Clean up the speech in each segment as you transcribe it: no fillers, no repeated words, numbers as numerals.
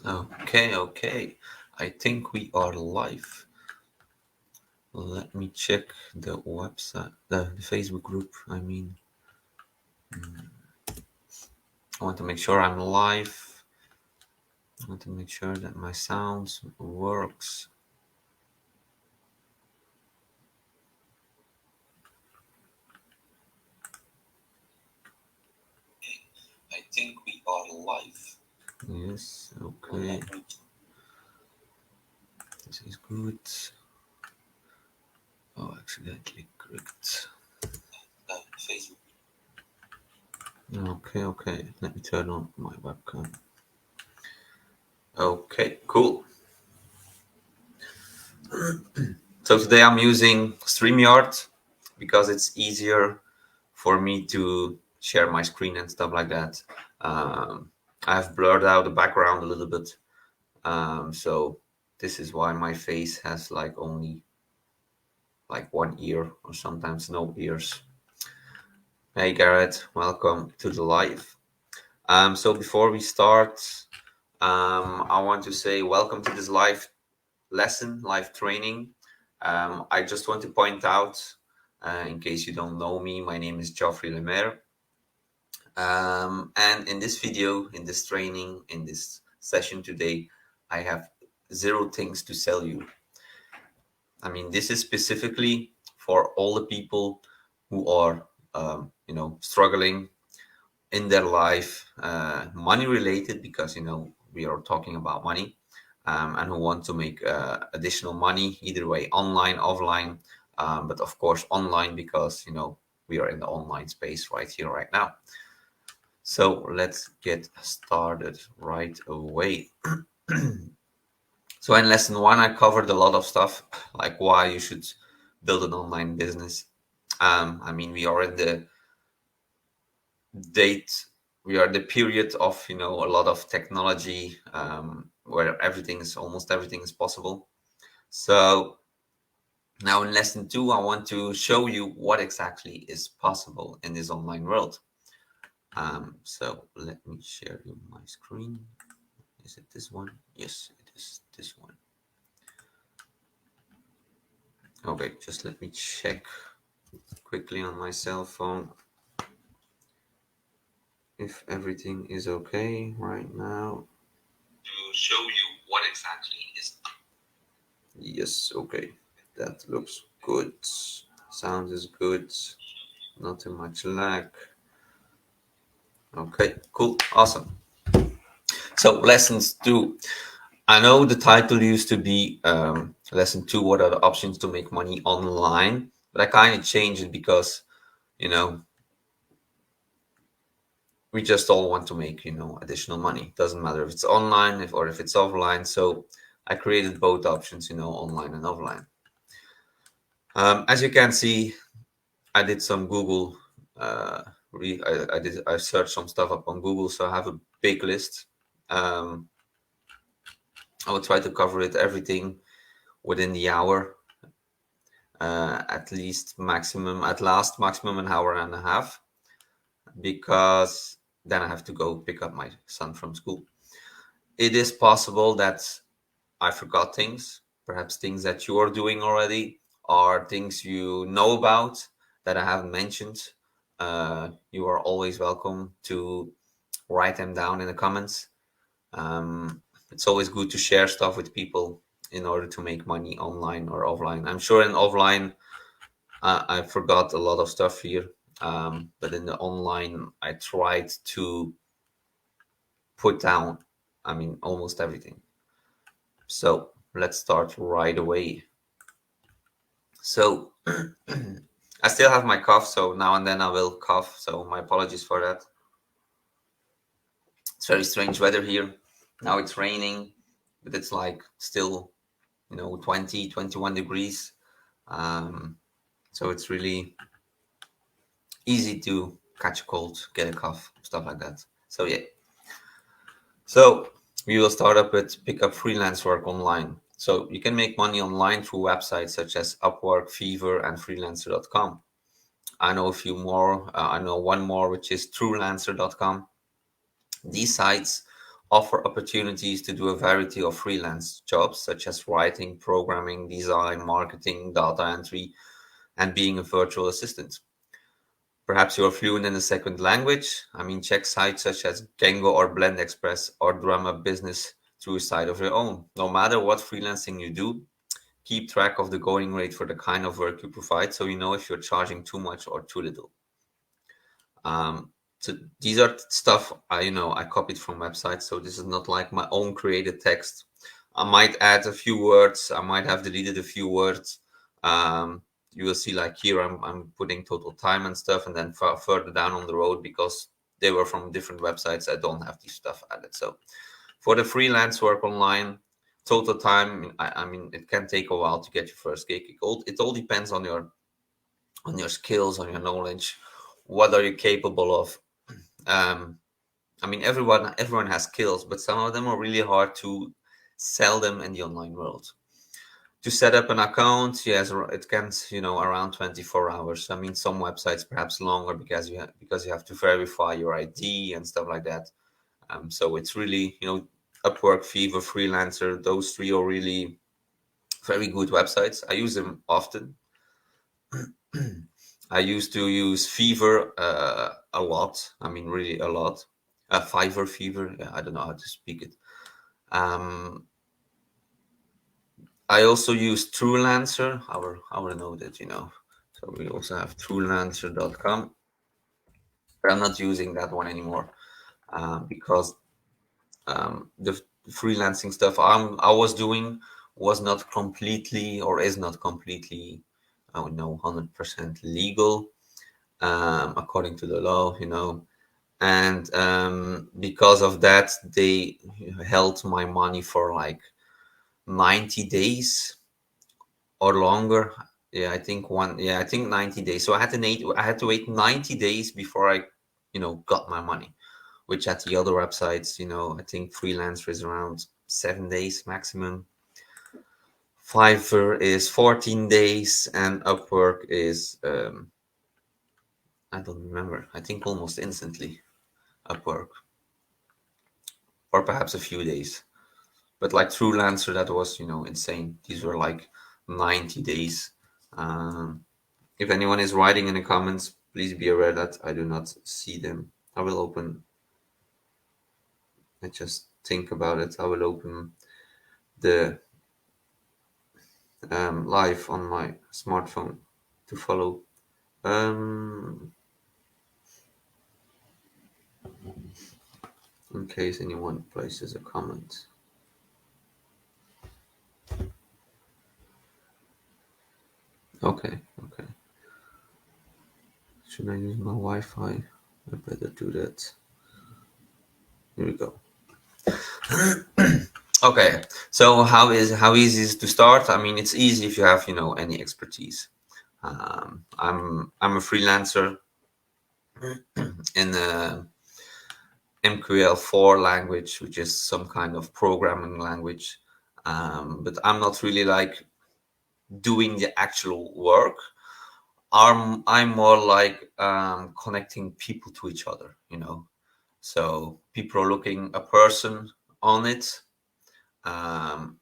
Okay. I think we are live. Let me check the website, the Facebook group. I want to make sure I'm live. I want to make sure that my sound works. I think we are live. Yes, okay. This is good. Oh, accidentally clicked. Facebook. Okay. Let me turn on my webcam. Okay, cool. So today I'm using StreamYard because it's easier for me to share my screen and stuff like that. I've blurred out the background a little bit. So this is why my face has like only like one ear or sometimes no ears. Hey Garrett, welcome to the live. So before we start, I want to say welcome to this live lesson, live training. I just want to point out, in case you don't know me, my name is Geoffrey Lemaire. And in this video, in this training, in this session today, I have zero things to sell you. This is specifically for all the people who are, struggling in their life, money related, because, we are talking about money, and who want to make additional money, either way, online, offline, but of course online, because, we are in the online space right here, right now. So let's get started right away. So in lesson one, I covered a lot of stuff, like why you should build an online business. We are in the date, we are the period of, a lot of technology, where almost everything is possible. So now in lesson two, I want to show you what exactly is possible in this online world. So let me share you my screen. Is it this one? Yes, it is this one. Okay, just let me check quickly on my cell phone if everything is okay right now. To show you what exactly is. Yes, okay. That looks good. Sound is good. Not too much lag. Okay, cool. Awesome. So, lessons two. I know the title used to be lesson two, what are the options to make money online? But I kind of changed it because, you know, we just all want to make, additional money. Doesn't matter if it's online or if it's offline. So I created both options, online and offline. As you can see, I did some Google. I searched some stuff up on Google, so I have a big list. Um, I will try to cover everything within the hour, at last maximum an hour and a half, because then I have to go pick up my son from school. It is possible that I forgot things, perhaps things that you are doing already, or things you know about that I haven't mentioned. You are always welcome to write them down in the comments. It's always good to share stuff with people in order to make money online or offline. I'm sure in offline, I forgot a lot of stuff here, but in the online, I tried to put down, almost everything. So let's start right away. So I still have my cough, so now and then I will cough. So my apologies for that. It's very strange weather here. Now it's raining, but it's like still, 20, 21 degrees. Um, so it's really easy to catch a cold, get a cough, stuff like that. So yeah. So we will start up with pick up freelance work online. So you can make money online through websites such as Upwork, Fiverr, and freelancer.com. I know a few more. I know one more, which is truelancer.com. These sites offer opportunities to do a variety of freelance jobs, such as writing, programming, design, marketing, data entry, and being a virtual assistant. Perhaps you're fluent in a second language. I mean, check sites such as Django or Blend Express, or drum up business through a site of your own. No matter what freelancing you do, keep track of the going rate for the kind of work you provide so you know if you're charging too much or too little. So these are stuff I copied from websites. So this is not like my own created text. I might add a few words. I might have deleted a few words. You will see like here I'm putting total time and stuff, and then further down on the road, because they were from different websites, I don't have this stuff added. So for the freelance work online, total time, I mean, it can take a while to get your first gig. It all depends on your skills, on your knowledge. What are you capable of? I mean, everyone has skills, but some of them are really hard to sell them in the online world. To set up an account, yes, it can, around 24 hours. I mean, some websites perhaps longer because you have to verify your ID and stuff like that. So it's really, Upwork, Fiverr, Freelancer, those three are really very good websites. I use them often. I used to use Fiverr a lot. I mean, really a lot. Fiverr. Yeah, I don't know how to speak it. I also use Truelancer. Our know that, So we also have truelancer.com. But I'm not using that one anymore because the freelancing stuff I was doing was not completely, or is not completely, I don't know, 100% legal according to the law, and because of that, they held my money for like 90 days or longer. Yeah, I think 90 days. So I had to wait 90 days before I, got my money, which at the other websites, I think Freelancer is around 7 days maximum. Fiverr is 14 days, and Upwork is I don't remember. I think almost instantly. Upwork, or perhaps a few days. But like Truelancer, that was, insane. These were like 90 days. If anyone is writing in the comments, please be aware that I do not see them. I will open. I just think about it. I will open the live on my smartphone to follow. In case anyone places a comment. Okay. Should I use my Wi-Fi? I better do that. Here we go. Okay. So how easy is it to start? I mean, it's easy if you have, any expertise. I'm a freelancer in the MQL4 language, which is some kind of programming language. But I'm not really like doing the actual work. I'm more like connecting people to each other, So people are looking a person on it, and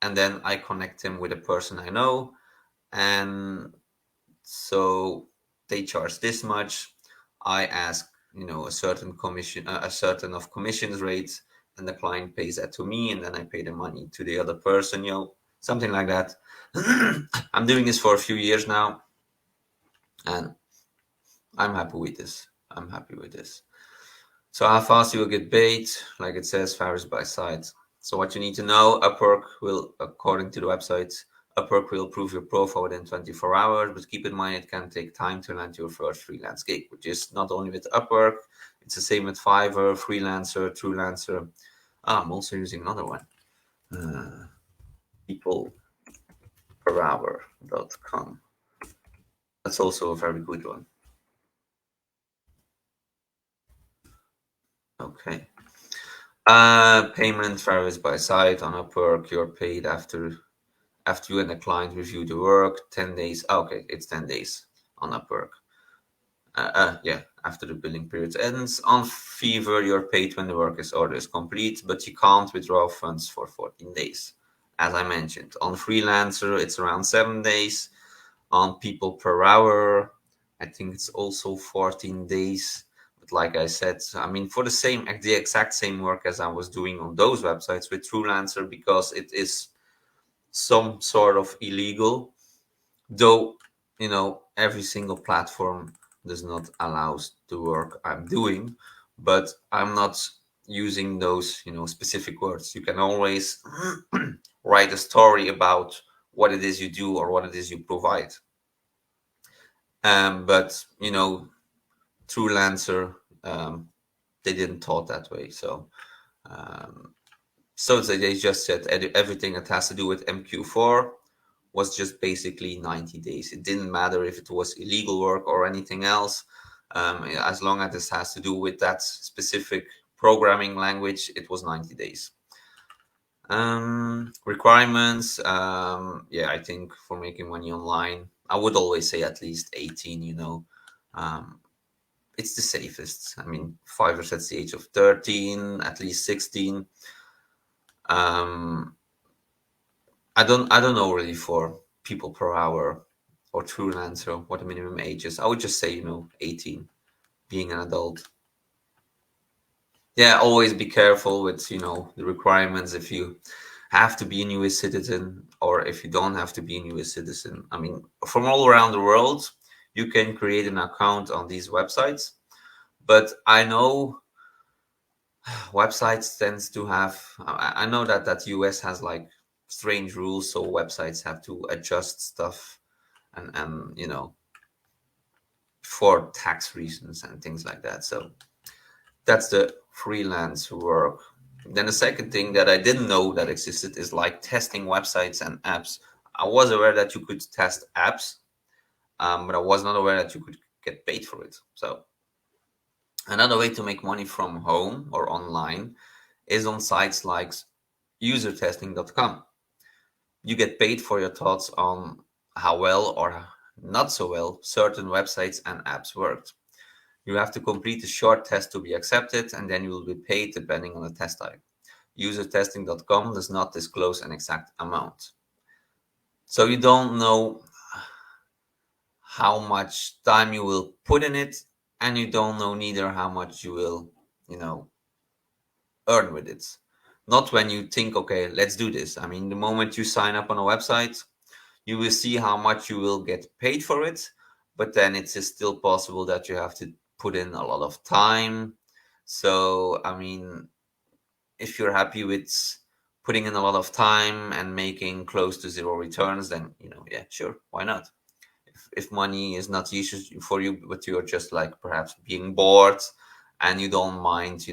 then I connect him with a person I know, and so they charge this much. I ask, a certain commission, a certain of commissions rates, and the client pays that to me, and then I pay the money to the other person, something like that. I'm doing this for a few years now, and I'm happy with this. So how fast you will get paid, like it says, varies by site. So what you need to know, Upwork will, according to the website, Upwork will approve your profile within 24 hours, but keep in mind it can take time to land your first freelance gig, which is not only with Upwork, it's the same with Fiverr, Freelancer, Truelancer. I'm also using another one, peopleperhour.com. That's also a very good one. Okay. Payment varies by site. On Upwork, you're paid after you and the client review the work. 10 days. Okay, it's 10 days on Upwork. Yeah, after the billing period ends. On Fever, you're paid when the order is complete, but you can't withdraw funds for 14 days. As I mentioned, on Freelancer, it's around 7 days. On People Per Hour, I think it's also 14 days. But like I said, I mean, for the exact same work as I was doing on those websites with Freelancer, because it is some sort of illegal, though, every single platform does not allow the work I'm doing, but I'm not using those, specific words. You can always write a story about what it is you do or what it is you provide. But through Lancer, they didn't thought that way. Um, so they just said everything that has to do with MQ4 was just basically 90 days. It didn't matter if it was illegal work or anything else. As long as this has to do with that specific programming language, it was 90 days. Requirements. Yeah, I think for making money online, I would always say at least 18, it's the safest. I mean, Fiverr sets the age of 13, at least 16. Um, I don't know really for People Per Hour or Freelancer what the minimum age is. I would just say, 18, being an adult. Yeah, always be careful with, the requirements if you have to be a US citizen or if you don't have to be a US citizen. I mean, from all around the world, you can create an account on these websites. But I know websites tends to have, I know that US has like strange rules, so websites have to adjust stuff and for tax reasons and things like that. So that's the freelance work. Then the second thing that I didn't know that existed is like testing websites and apps. I was aware that you could test apps, but I was not aware that you could get paid for it. So another way to make money from home or online is on sites like usertesting.com. You get paid for your thoughts on how well or not so well certain websites and apps worked. You have to complete a short test to be accepted, and then you will be paid depending on the test type. Usertesting.com does not disclose an exact amount. So you don't know how much time you will put in it, and you don't know neither how much you will, earn with it. Not when you think, okay, let's do this. I mean, the moment you sign up on a website, you will see how much you will get paid for it, but then it's still possible that you have to put in a lot of time. So, I mean, if you're happy with putting in a lot of time and making close to zero returns, then, yeah, sure, why not? If money is not used for you, but you're just like perhaps being bored and you don't mind,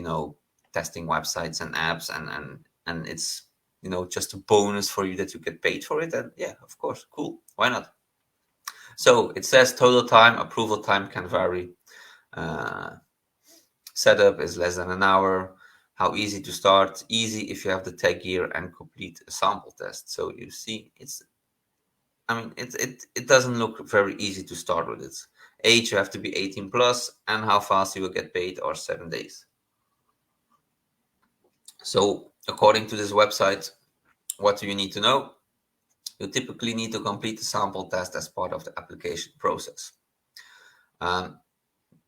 testing websites and apps and it's, just a bonus for you that you get paid for it, and yeah, of course, cool, why not? So it says total time, approval time can vary. Uh, Setup is less than an hour. How easy to start? Easy if you have the tech gear and complete a sample test. So you see, it doesn't look very easy to start with it. Age, you have to be 18 plus, and how fast you will get paid are 7 days. So according to this website, what do you need to know? You typically need to complete the sample test as part of the application process.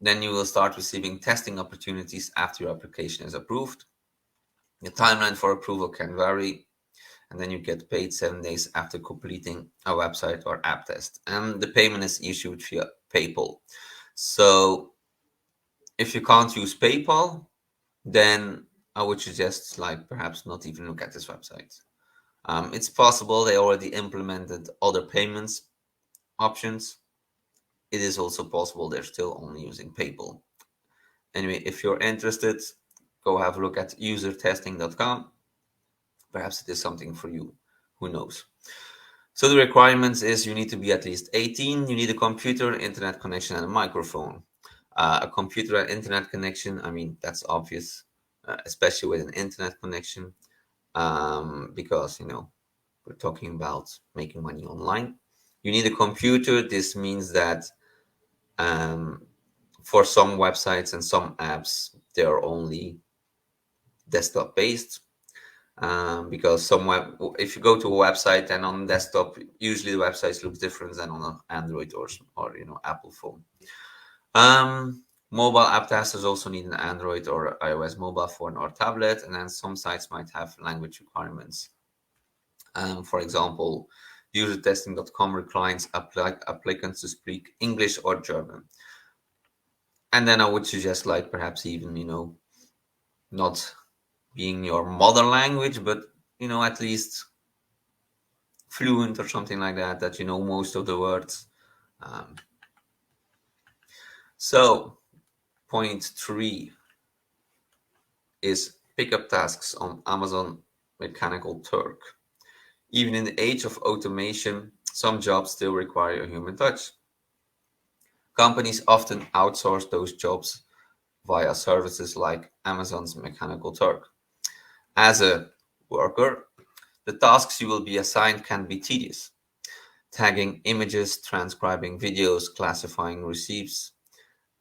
Then you will start receiving testing opportunities after your application is approved. The timeline for approval can vary, and then you get paid 7 days after completing a website or app test. And the payment is issued via PayPal. So if you can't use PayPal, then I would suggest like perhaps not even look at this website. It's possible they already implemented other payments options. It is also possible they're still only using PayPal. Anyway, if you're interested, go have a look at usertesting.com. Perhaps it is something for you. Who knows? So the requirements is you need to be at least 18. You need a computer, internet connection, and a microphone. A computer and internet connection, I mean, that's obvious, especially with an internet connection, because, we're talking about making money online. You need a computer. This means that For some websites and some apps, they're only desktop based. Because if you go to a website and on desktop, usually the websites look different than on an Android or Apple phone. Mobile app testers also need an Android or iOS mobile phone or tablet, and then some sites might have language requirements. For example, usertesting.com requires applicants to speak English or German. And then I would suggest, like, perhaps even, not being your mother language, but, at least fluent or something like that, that you know most of the words. Um, so, point 3 is pick up tasks on Amazon Mechanical Turk. Even in the age of automation, some jobs still require a human touch. Companies often outsource those jobs via services like Amazon's Mechanical Turk. As a worker, the tasks you will be assigned can be tedious. Tagging images, transcribing videos, classifying receipts,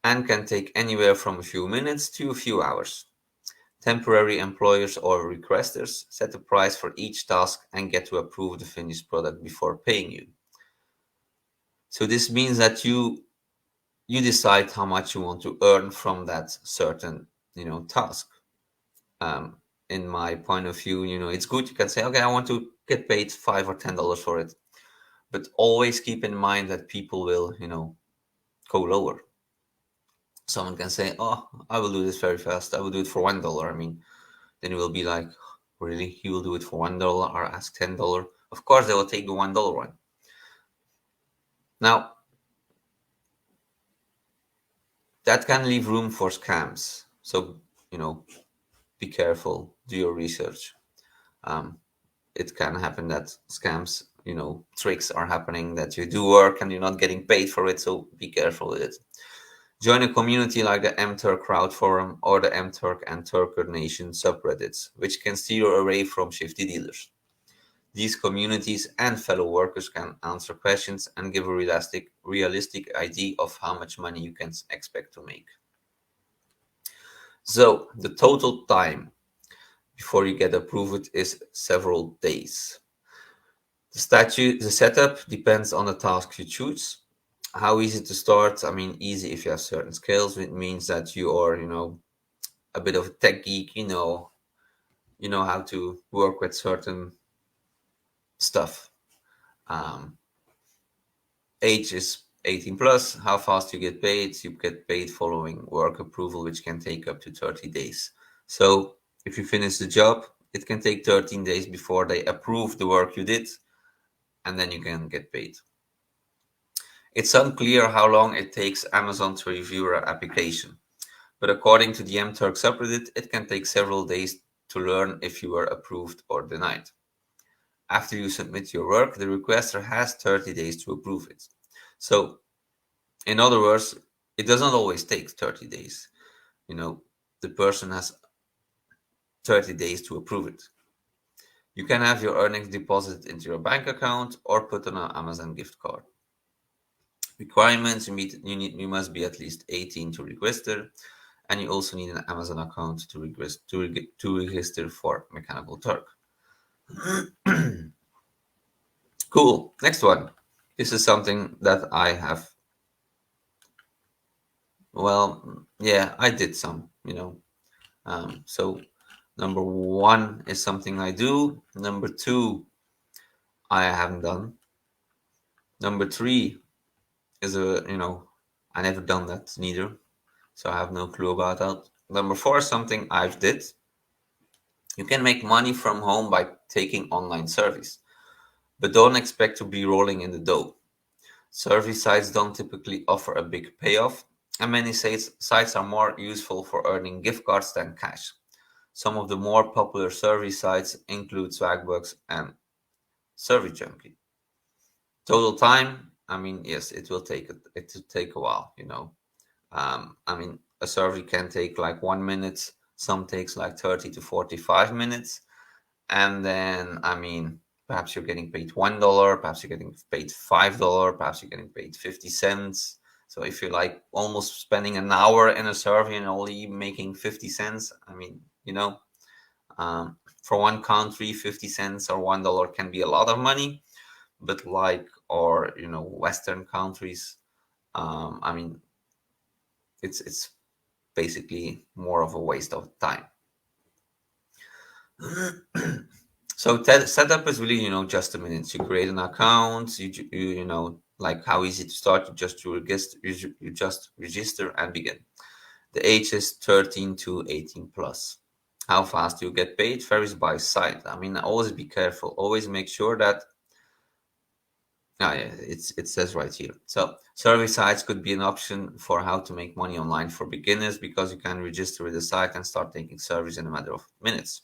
and can take anywhere from a few minutes to a few hours. Temporary employers or requesters set a price for each task and get to approve the finished product before paying you. So this means that you decide how much you want to earn from that certain task. Um, in my point of view, it's good. You can say, okay, I want to get paid $5 or $10 for it, but always keep in mind that people will go lower. Someone can say, oh, I will do this very fast, I will do it for $1. I mean, then you will be like, really, he will do it for $1 or ask $10? Of course they will take the $1 one. Now that can leave room for scams, so be careful, do your research. It can happen that scams, tricks are happening, that you do work and you're not getting paid for it, so be careful with it. Join a community like the mTurk crowd forum or the mTurk and Turker Nation subreddits, which can steer you away from shifty dealers. These communities and fellow workers can answer questions and give a realistic idea of how much money you can expect to make. So the total time before you get approved is several days. The setup depends on the task you choose. How easy to start? I mean, easy if you have certain skills. It means that you are, a bit of a tech geek. You know how to work with certain stuff. Um, Age is 18 plus. How fast you get paid? You get paid following work approval, which can take up to 30 days. So if you finish the job, it can take 13 days before they approve the work you did, and then you can get paid. It's unclear how long it takes Amazon to review your application, but according to the mTurk subreddit, it can take several days to learn if you were approved or denied. After you submit your work, the requester has 30 days to approve it. So, in other words, it doesn't always take 30 days. The person has 30 days to approve it. You can have your earnings deposited into your bank account or put on an Amazon gift card. Requirements: you must be at least 18 to register, and you also need an Amazon account to register for Mechanical Turk. Cool. Next one. This is something that I have. Well, yeah, I did some. So number 1 is something I do. Number 2, I haven't done. Number 3 is I never done that neither, so I have no clue about that. Number 4 is something I've did. You can make money from home by taking online surveys, but don't expect to be rolling in the dough. Survey sites don't typically offer a big payoff, and many sites are more useful for earning gift cards than cash. Some of the more popular survey sites include Swagbucks and Survey Junkie. Total time, I mean, yes, it will take a while. I mean, a survey can take like 1 minute. Some takes like 30 to 45 minutes, and then I mean, perhaps you're getting paid $1, perhaps you're getting paid $5, perhaps you're getting paid 50 cents. So if you're like almost spending an hour in a survey and only making 50 cents, I mean, for one country, 50 cents or $1 can be a lot of money. But like, or, Western countries, I mean, it's basically more of a waste of time. So setup is really, just a minute. You create an account. Like how easy to start. You just register and begin. The age is 13 to 18 plus. How fast you get paid varies by site. I mean, always be careful. Always make sure that. Ah, yeah, it says right here. So survey sites could be an option for how to make money online for beginners because you can register with the site and start taking surveys in a matter of minutes.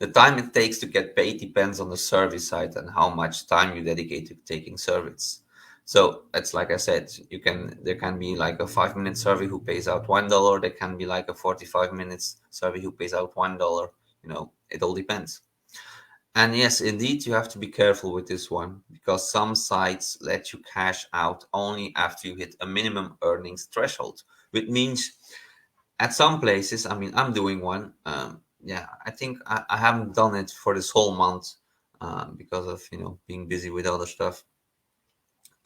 The time it takes to get paid depends on the survey site and how much time you dedicate to taking surveys. So it's like I said, there can be like a 5 minute survey who pays out $1. There can be like a 45 minutes survey who pays out $1. It all depends. And yes, indeed, you have to be careful with this one because some sites let you cash out only after you hit a minimum earnings threshold, which means at some places, I mean, I'm doing one. Yeah, I think I haven't done it for this whole month because of being busy with other stuff.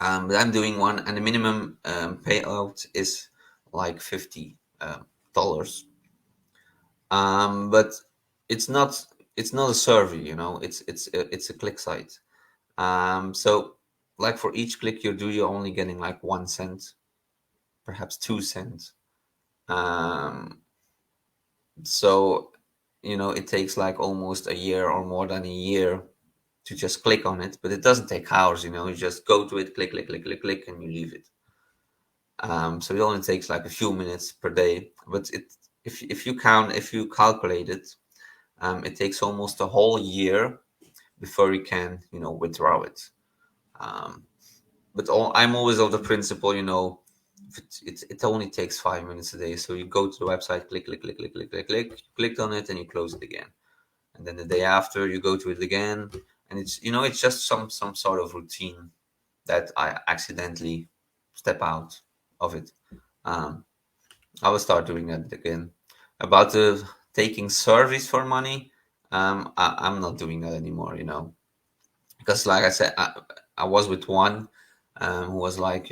But I'm doing one, and the minimum payout is like $50. But it's not it's not a survey, it's a click site. So like for each click you do, you're only getting like 1 cent, perhaps 2 cents. So it takes like almost a year or more than a year to just click on it, but it doesn't take hours. You just go to it, click, click, click, click, click, and you leave it. So it only takes like a few minutes per day, but if you calculate it, it takes almost a whole year before you can withdraw it. But I'm always of the principle, if it only takes 5 minutes a day. So you go to the website, click, click, click, click, click, click, click, you clicked on it, and you close it again. And then the day after, you go to it again, and it's just some sort of routine that I accidentally step out of it. Um, I will start doing that again. About the taking surveys for money, I'm not doing that anymore. Because like I said, I was with one who was like,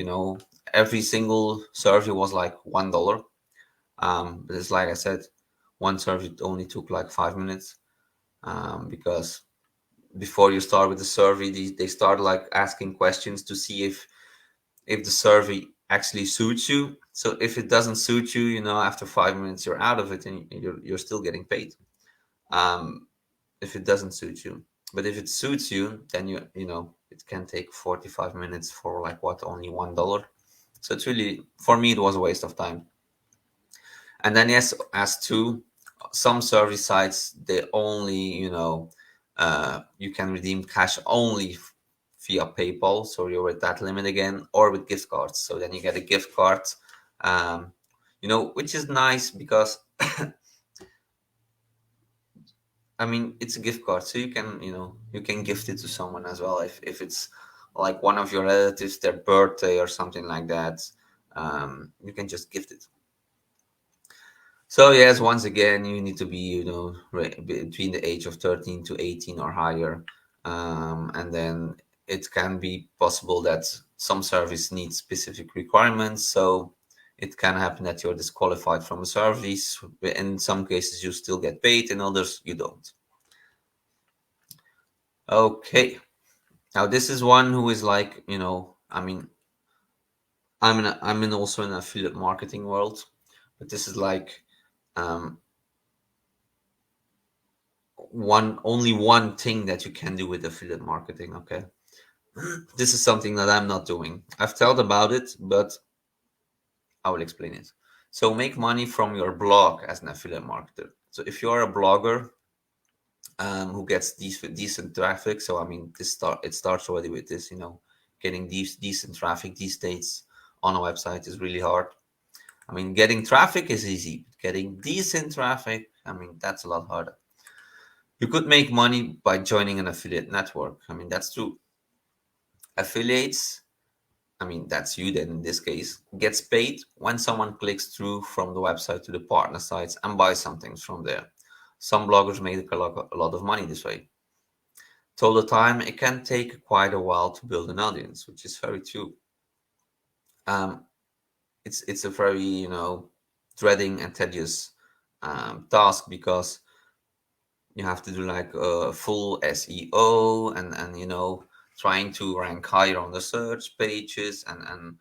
every single survey was like $1. But it's like I said, one survey only took like 5 minutes because before you start with the survey, they start like asking questions to see if the survey actually suits you. So if it doesn't suit you, after 5 minutes you're out of it and you're still getting paid. If it doesn't suit you, but if it suits you, then it can take 45 minutes for like what, only $1. So it's really, for me, it was a waste of time. And then yes, as to some service sites, they only you can redeem cash only via PayPal, so you're at that limit again, or with gift cards. So then you get a gift card, which is nice because I mean, it's a gift card, so you can gift it to someone as well if it's like one of your relatives, their birthday or something like that. You can just gift it. So yes, once again, you need to be between the age of 13 to 18 or higher, and then it can be possible that some service needs specific requirements. So it can happen that you're disqualified from a service. In some cases, you still get paid, in others, you don't. Okay. Now this is one who is like, I mean, I'm in also in affiliate marketing world, but this is like um, only one thing that you can do with affiliate marketing. Okay, this is something that I'm not doing. I've thought about it, but I will explain it. So make money from your blog as an affiliate marketer. So if you're a blogger who gets decent traffic. So I mean, it starts already with this. Getting decent traffic these days on a website is really hard. I mean, getting traffic is easy. But getting decent traffic, I mean, that's a lot harder. You could make money by joining an affiliate network. I mean, that's true. Affiliates I mean, that's you then in this case, gets paid when someone clicks through from the website to the partner sites and buys something from there. Some bloggers make a lot of money this way. So the time it can take quite a while to build an audience, which is very true. Um, it's a very dreading and tedious task, because you have to do like a full SEO, and trying to rank higher on the search pages, and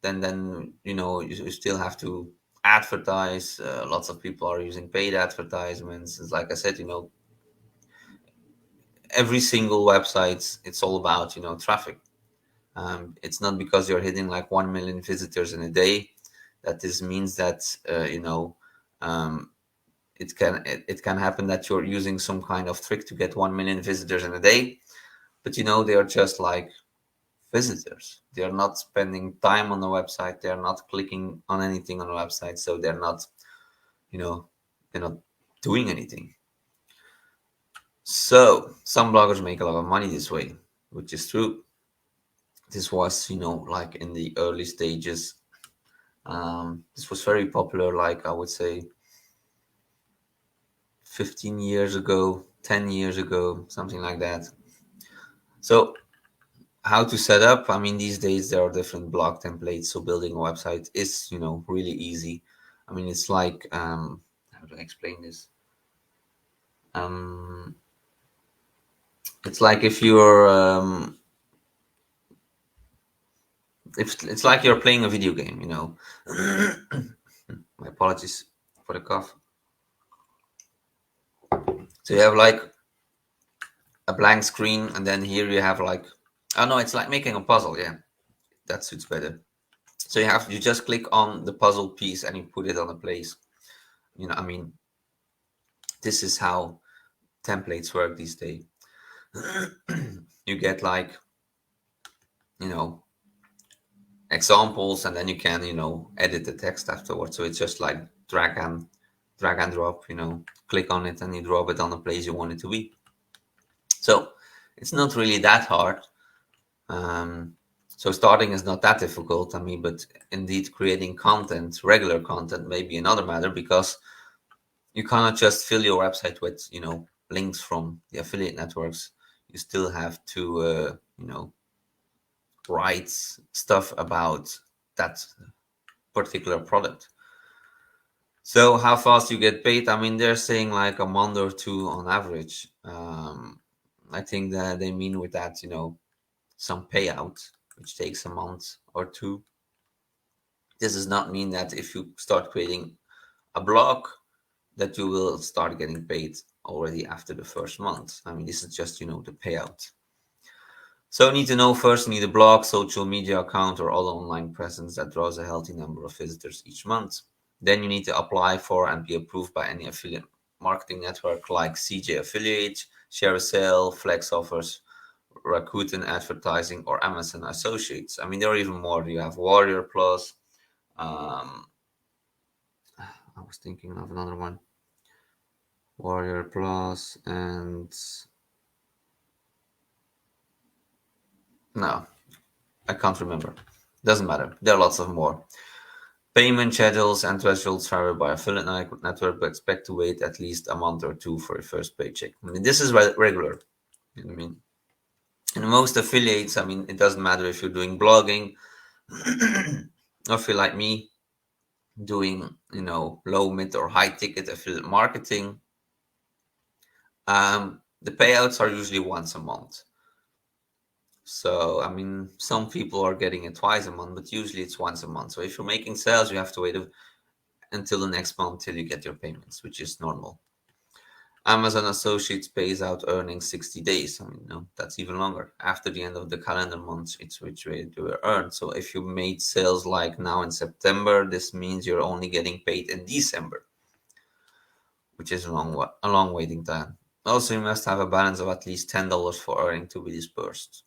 then you still have to advertise. Lots of people are using paid advertisements. It's like I said, every single website, it's all about traffic. It's not because you're hitting like 1 million visitors in a day that this means that um, it can happen that you're using some kind of trick to get 1 million visitors in a day. But they are just like visitors. They are not spending time on the website. They are not clicking on anything on the website, so you know they're not doing anything. So some bloggers make a lot of money this way, which is true. This was like in the early stages. This was very popular, like I would say 15 years ago, 10 years ago, something like that. So how to set up? I mean, these days there are different blog templates, so building a website is really easy. I mean, it's like how to explain this? um it's like if you're it's like you're playing a video game. My apologies for the cough. So you have like a blank screen, and then here you have like, oh no, it's like making a puzzle. Yeah, that suits better. So you just click on the puzzle piece and you put it on a place. I mean, this is how templates work these days. You get like you know examples, and then you can edit the text afterwards. So it's just like drag and drop. Click on it and you drop it on the place you want it to be. So it's not really that hard. So starting is not that difficult. I mean, but indeed creating content, regular content, may be another matter, because you cannot just fill your website with links from the affiliate networks. You still have to write stuff about that particular product. So how fast you get paid? I mean, they're saying like a month or two on average. I think that they mean with that some payout, which takes a month or two. This does not mean that if you start creating a blog that you will start getting paid already after the first month. I mean, this is just the payout. So you need to know first, you need a blog, social media account, or other online presence that draws a healthy number of visitors each month. Then you need to apply for and be approved by any affiliate marketing network like CJ Affiliate, Share a Sale, Flex Offers, Rakuten Advertising, or Amazon Associates. I mean, there are even more. You have Warrior Plus. I was thinking of another one. Warrior Plus, and no, I can't remember. Doesn't matter. There are lots of more. Payment schedules and thresholds vary by affiliate network, but expect to wait at least a month or two for your first paycheck. I mean, this is regular. You know what I mean? In most affiliates, I mean, it doesn't matter if you're doing blogging or if you're like me, doing, low, mid, or high ticket affiliate marketing. The payouts are usually once a month. So, I mean, some people are getting it twice a month, but usually it's once a month. So if you're making sales, you have to wait until the next month till you get your payments, which is normal. Amazon Associates pays out earnings 60 days. I mean, no, that's even longer. After the end of the calendar month, it's which way to earn. So if you made sales like now in September, this means you're only getting paid in December, which is a long waiting time. Also, you must have a balance of at least $10 for earning to be dispersed.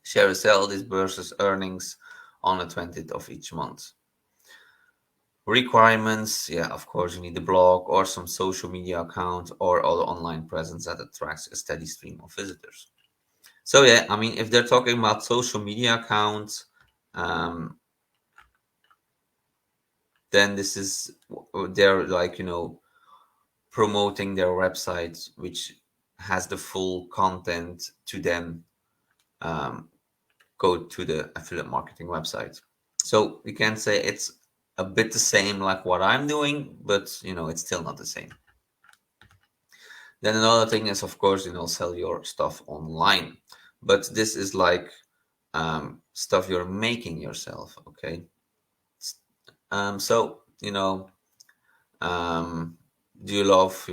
Share a Sale disburses earnings on the 20th of each month. Requirements, yeah, of course, you need a blog or some social media account or other online presence that attracts a steady stream of visitors. So yeah, I mean, if they're talking about social media accounts, um, then this is they're like, promoting their website, which has the full content to then um, go to the affiliate marketing website. So we can say it's a bit the same like what I'm doing, but it's still not the same. Then another thing is, of course, sell your stuff online. But this is like stuff you're making yourself. Okay. So um, do you love,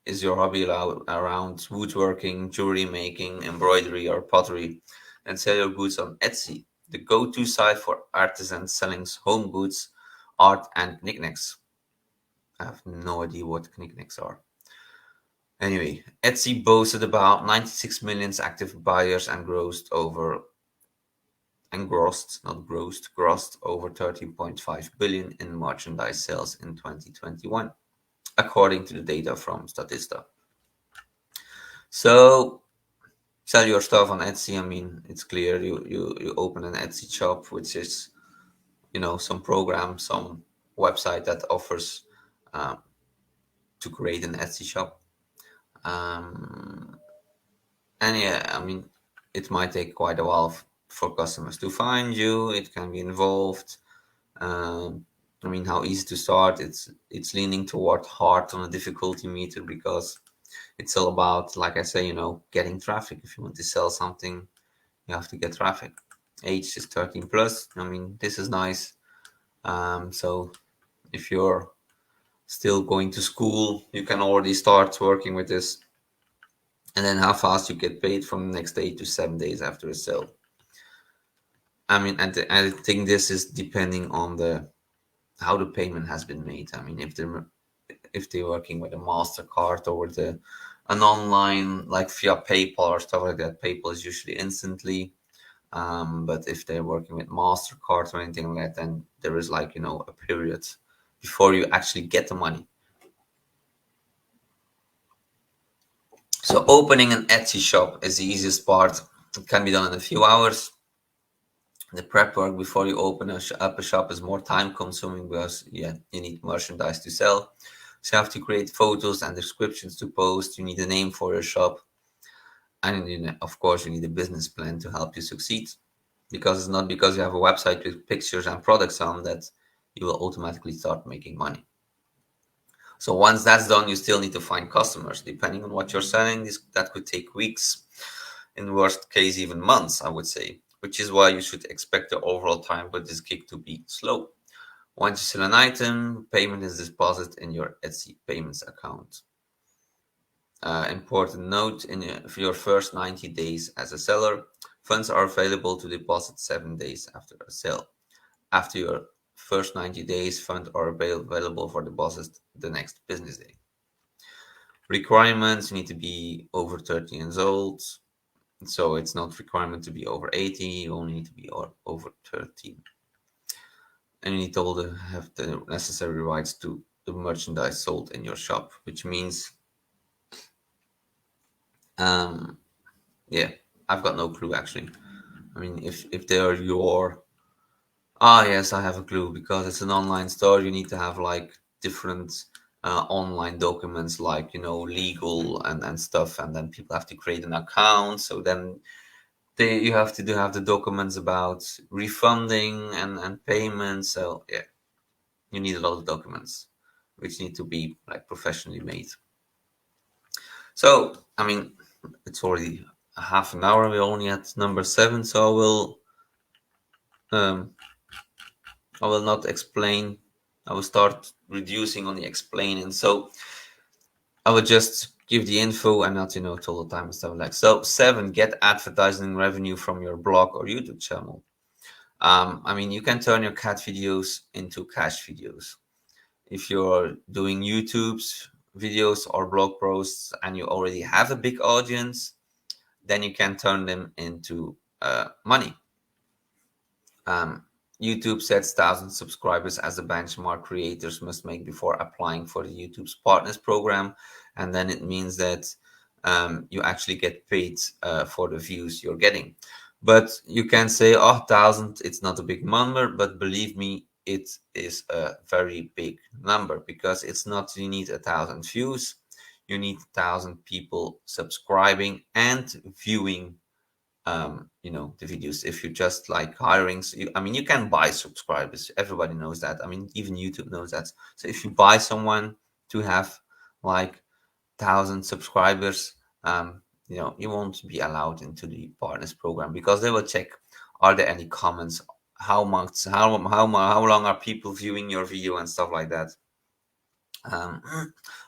is your hobby around woodworking, jewelry making, embroidery, or pottery? And sell your goods on Etsy, the go-to site for artisans selling home goods, art, and knickknacks. I have no idea what knickknacks are. Anyway, Etsy boasted about 96 million active buyers and grossed over 13.5 billion in merchandise sales in 2021, according to the data from Statista. So sell your stuff on Etsy. I mean, it's clear you open an Etsy shop, which is some program, some website that offers um, to create an Etsy shop. Um, and yeah, I mean, it might take quite a while for customers to find you. It can be involved. Um, I mean, how easy to start? It's leaning toward hard on a difficulty meter because it's all about, like I say, getting traffic. If you want to sell something, you have to get traffic. Age is 13 plus. I mean, this is nice. So if you're still going to school, you can already start working with this. And then how fast you get paid from the next day to 7 days after a sale. I mean, and I think this is depending on the how the payment has been made. I mean, if they're working with a Mastercard or with an online like via PayPal or stuff like that, PayPal is usually instantly. But if they're working with Mastercard or anything like that, then there is like a period before you actually get the money. So opening an Etsy shop is the easiest part. It can be done in a few hours. The prep work before you open up a shop is more time consuming because you need merchandise to sell. So you have to create photos and descriptions to post. You need a name for your shop, and of course you need a business plan to help you succeed. Because it's not because you have a website with pictures and products on that you will automatically start making money. So once that's done, you still need to find customers. Depending on what you're selling, that could take weeks, in worst case even months, I would say, which is why you should expect the overall time for this gig to be slow. Once you sell an item, payment is deposited in your Etsy payments account. Important note, for your first 90 days as a seller, funds are available to deposit 7 days after a sale. After your first 90 days, funds are available for deposit the next business day. Requirements: you need to be over 30 years old. So it's not requirement to be over 80, you only need to be over 30. And you need to also have the necessary rights to the merchandise sold in your shop, which means, um, yeah, I've got no clue actually. I mean, if they are your, yes, I have a clue because it's an online store. You need to have like different online documents, like legal and stuff, and then people have to create an account. So then you have to have the documents about refunding and payment. So yeah, you need a lot of documents, which need to be like professionally made. So I mean, it's already a half an hour. We're only at number 7, so um, I will not explain. I will start reducing on the explaining. So I will just give the info and not total time and stuff like. So 7, get advertising revenue from your blog or YouTube channel. I mean, you can turn your cat videos into cash videos. If you're doing YouTube's videos or blog posts and you already have a big audience, then you can turn them into money. YouTube sets 1,000 subscribers as the benchmark creators must make before applying for the YouTube's partners program. And then it means that you actually get paid for the views you're getting. But you can say, oh, 1,000, it's not a big number, but believe me, it is a very big number, because it's not you need 1,000 views, you need 1,000 people subscribing and viewing the videos. If you just like hiring, so I mean, you can buy subscribers, everybody knows that. I mean, even YouTube knows that. So if you buy someone to have like 1,000 subscribers, you won't be allowed into the partners program, because they will check, are there any comments, how much, how long are people viewing your video and stuff like that. um,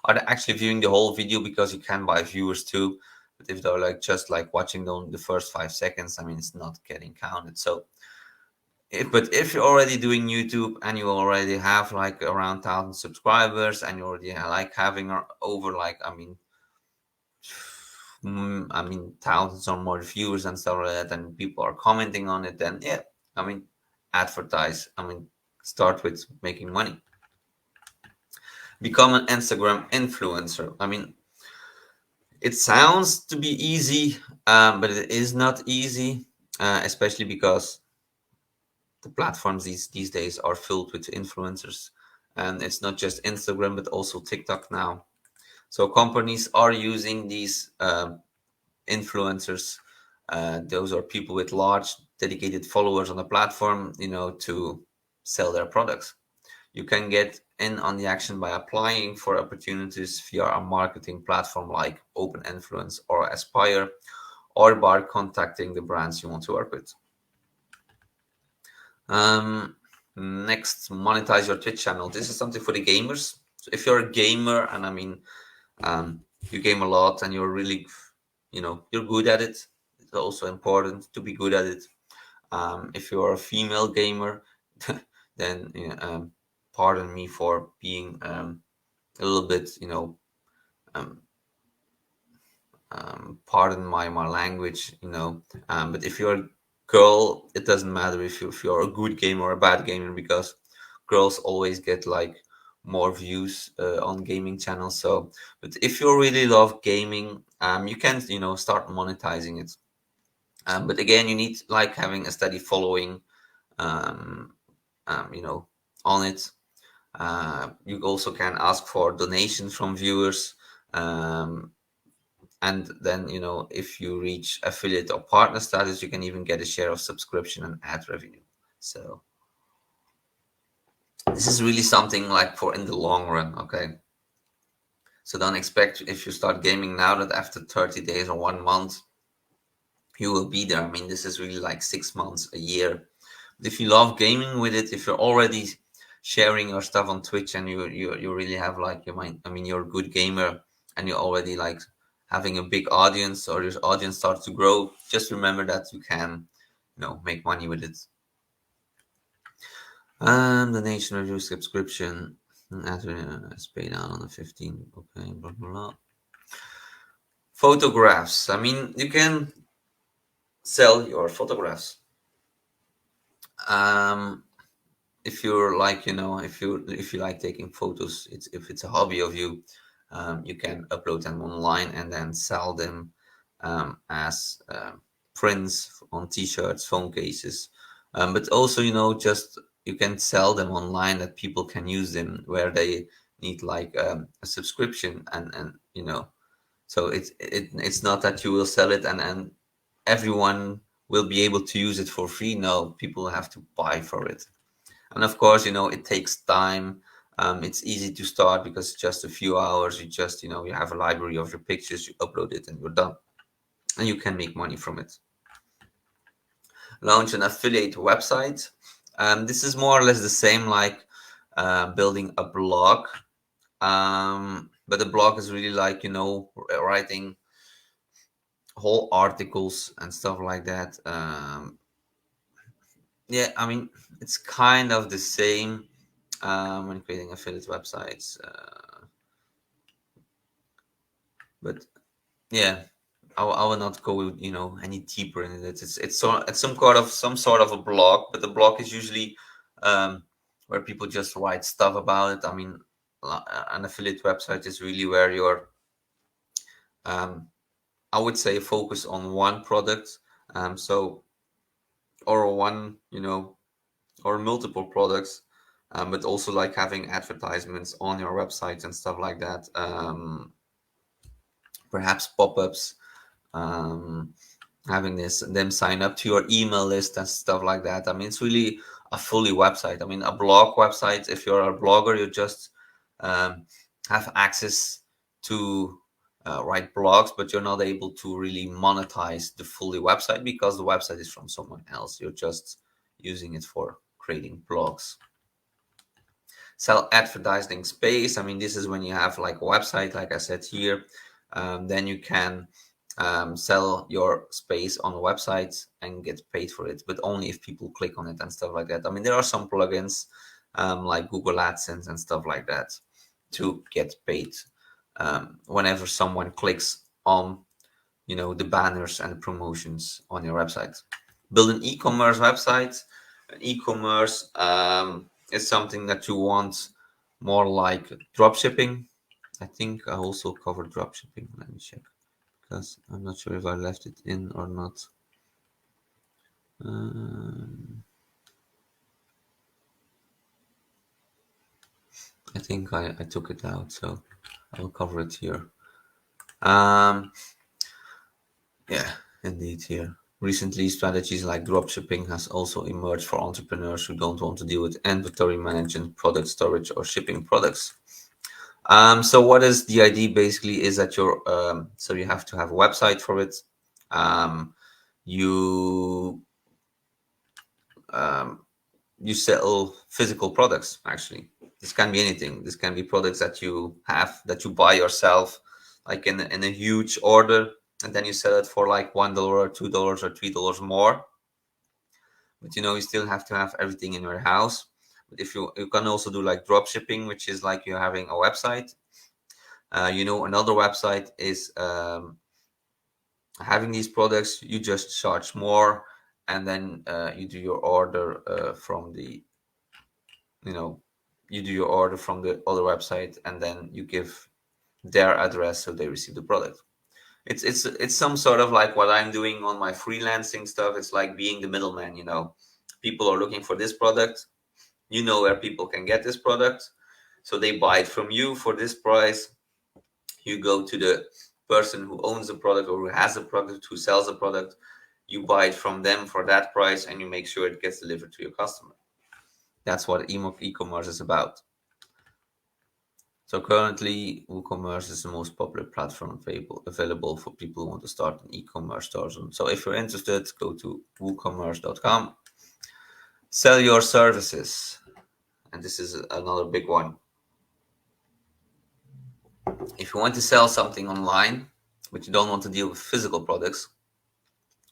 are they actually viewing the whole video, because you can buy viewers too, but if they're like just like watching the first 5 seconds, I mean, it's not getting counted. So if you're already doing YouTube and you already have like around 1,000 subscribers, and you already like having over like, thousands or more viewers and stuff like that, and people are commenting on it, then yeah, I mean, advertise. I mean, start with making money. Become an Instagram influencer. I mean, it sounds to be easy, but it is not easy, especially because the platforms these days are filled with influencers, and it's not just Instagram but also TikTok now. So companies are using these influencers. Those are people with large dedicated followers on the platform, to sell their products. You can get in on the action by applying for opportunities via a marketing platform like Open Influence or Aspire, or by contacting the brands you want to work with. Next, monetize your Twitch channel. This is something for the gamers. So if you're a gamer, and I mean, you game a lot and you're really, you're good at it, it's also important to be good at it. If you're a female gamer, then pardon me for being a little bit, um, pardon my language, but if you're a girl, it doesn't matter if you're a good gamer or a bad gamer, because girls always get like more views on gaming channels. So, but if you really love gaming, you can start monetizing it. But again, you need like having a steady following, um, you know, on it. You also can ask for donations from viewers. And then, if you reach affiliate or partner status, you can even get a share of subscription and ad revenue. So this is really something like for in the long run. Okay. So don't expect, if you start gaming now, that after 30 days or 1 month, you will be there. I mean, this is really like 6 months, a year. But if you love gaming with it, if you're already sharing your stuff on Twitch, and you really have like your mind, I mean, you're a good gamer, and you're already like having a big audience, or your audience starts to grow, just remember that you can, make money with it. The nation review subscription as paid out on the 15th. Okay, blah blah blah. Photographs. I mean, you can sell your photographs. If you're like, if you like taking photos, if it's a hobby of you, you can upload them online and then sell them as prints on t-shirts, phone cases. But also, just you can sell them online, that people can use them where they need like a subscription, and so it's not that you will sell it and everyone will be able to use it for free. No, people have to buy for it. And of course, it takes time. It's easy to start because it's just a few hours. You just, you have a library of your pictures, you upload it, and you're done. And you can make money from it. Launch an affiliate website. This is more or less the same like building a blog. But the blog is really like, writing whole articles and stuff like that. Yeah, I mean, it's kind of the same when creating affiliate websites. But yeah, I will not go, any deeper in it. It's some sort of a blog, but the blog is usually where people just write stuff about it. I mean, an affiliate website is really where you're I would say focus on one product. So, or one, or multiple products, but also like having advertisements on your website and stuff like that. Perhaps pop-ups, um, having them sign up to your email list and stuff like that. I mean, it's really a fully website. I mean, a blog website, if you're a blogger, you just um, have access to write blogs, but you're not able to really monetize the fully website because the website is from someone else. You're just using it for creating blogs. Sell advertising space. I mean, this is when you have like a website, like I said here, then you can sell your space on the website and get paid for it, but only if people click on it and stuff like that. I mean, there are some plugins like Google AdSense and stuff like that to get paid whenever someone clicks on, the banners and the promotions on your website. Build an e-commerce website. An e-commerce is something that you want more like drop shipping. I think I also covered drop shipping. Let me check because I'm not sure if I left it in or not. I think I took it out, so I will cover it here. Yeah, indeed here. Recently, strategies like dropshipping has also emerged for entrepreneurs who don't want to deal with inventory management, product storage, or shipping products. So what is the idea basically is that so you have to have a website for it. You you sell physical products actually. This can be anything. This can be products that you have that you buy yourself, like in a huge order, and then you sell it for like $1 or $2 or $3 more. But you still have to have everything in your house. But if you can also do like drop shipping, which is like you're having a website. Another website is having these products. You just charge more, and then you do your order from the you know you do your order from the other website, and then you give their address so they receive the product. It's some sort of like what I'm doing on my freelancing stuff. It's like being the middleman. People are looking for this product. Where people can get this product, so they buy it from you for this price. You go to the person who owns the product or who has the product, who sells the product. You buy it from them for that price, and you make sure it gets delivered to your customer. That's what e-commerce is about. So currently, WooCommerce is the most popular platform available for people who want to start an e-commerce store. So if you're interested, go to woocommerce.com. Sell your services. And this is another big one. If you want to sell something online, but you don't want to deal with physical products,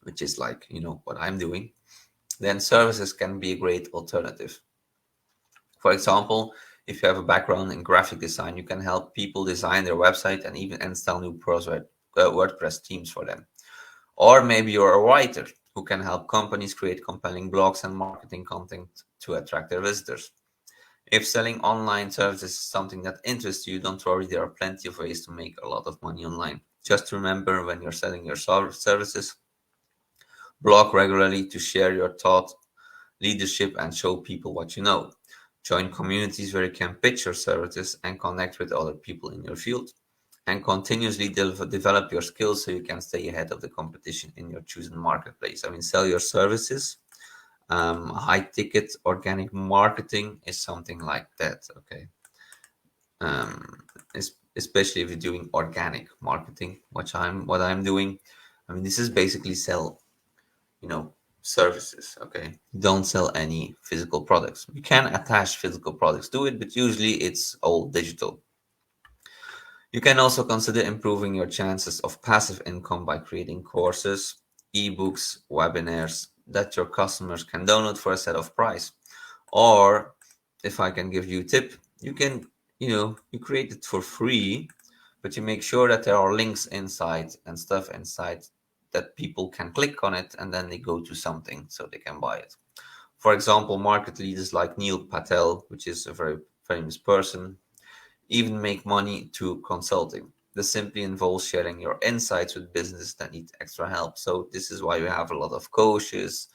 which is like, what I'm doing, then services can be a great alternative. For example, if you have a background in graphic design, you can help people design their website and even install new WordPress themes for them. Or maybe you're a writer who can help companies create compelling blogs and marketing content to attract their visitors. If selling online services is something that interests you, don't worry, there are plenty of ways to make a lot of money online. Just remember, when you're selling your services, blog regularly to share your thought leadership and show people what you know. Join communities where you can pitch your services and connect with other people in your field. And continuously develop your skills so you can stay ahead of the competition in your chosen marketplace. I mean, sell your services. High ticket organic marketing is something like that. Okay. Especially if you're doing organic marketing, what I'm doing. I mean, this is basically sell, services. Okay. Don't sell any physical products. You can attach physical products to it, but usually it's all digital. You can also consider improving your chances of passive income by creating courses, ebooks, webinars that your customers can download for a set of price. Or if I can give you a tip, you can, you create it for free, but you make sure that there are links inside and stuff inside that people can click on it and then they go to something so they can buy it. For example, market leaders like Neil Patel, which is a very famous person, even make money to consulting. This simply involves sharing your insights with businesses that need extra help. So this is why we have a lot of coaches,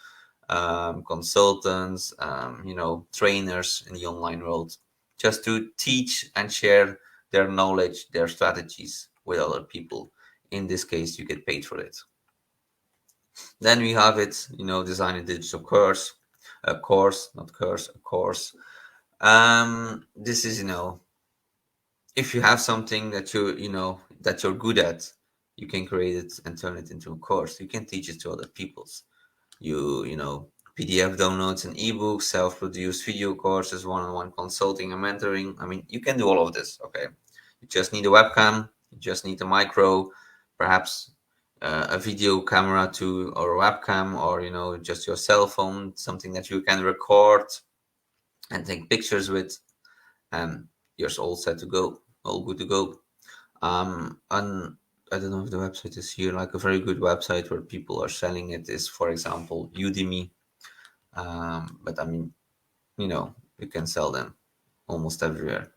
consultants, trainers in the online world, just to teach and share their knowledge, their strategies with other people. In this case, you get paid for it. Then we have it, design a digital course, not curse, a course. This is, if you have something that that you're good at, you can create it and turn it into a course. You can teach it to other people's. PDF downloads and ebooks, self-produced video courses, one-on-one consulting and mentoring. I mean, you can do all of this. Okay, you just need a webcam, you just need a micro, perhaps a video camera to or a webcam, or just your cell phone, something that you can record and take pictures with, and you're all set to go, all good to go. And I don't know if the website is here. Like a very good website where people are selling it is, for example, Udemy. But I mean, you can sell them almost everywhere.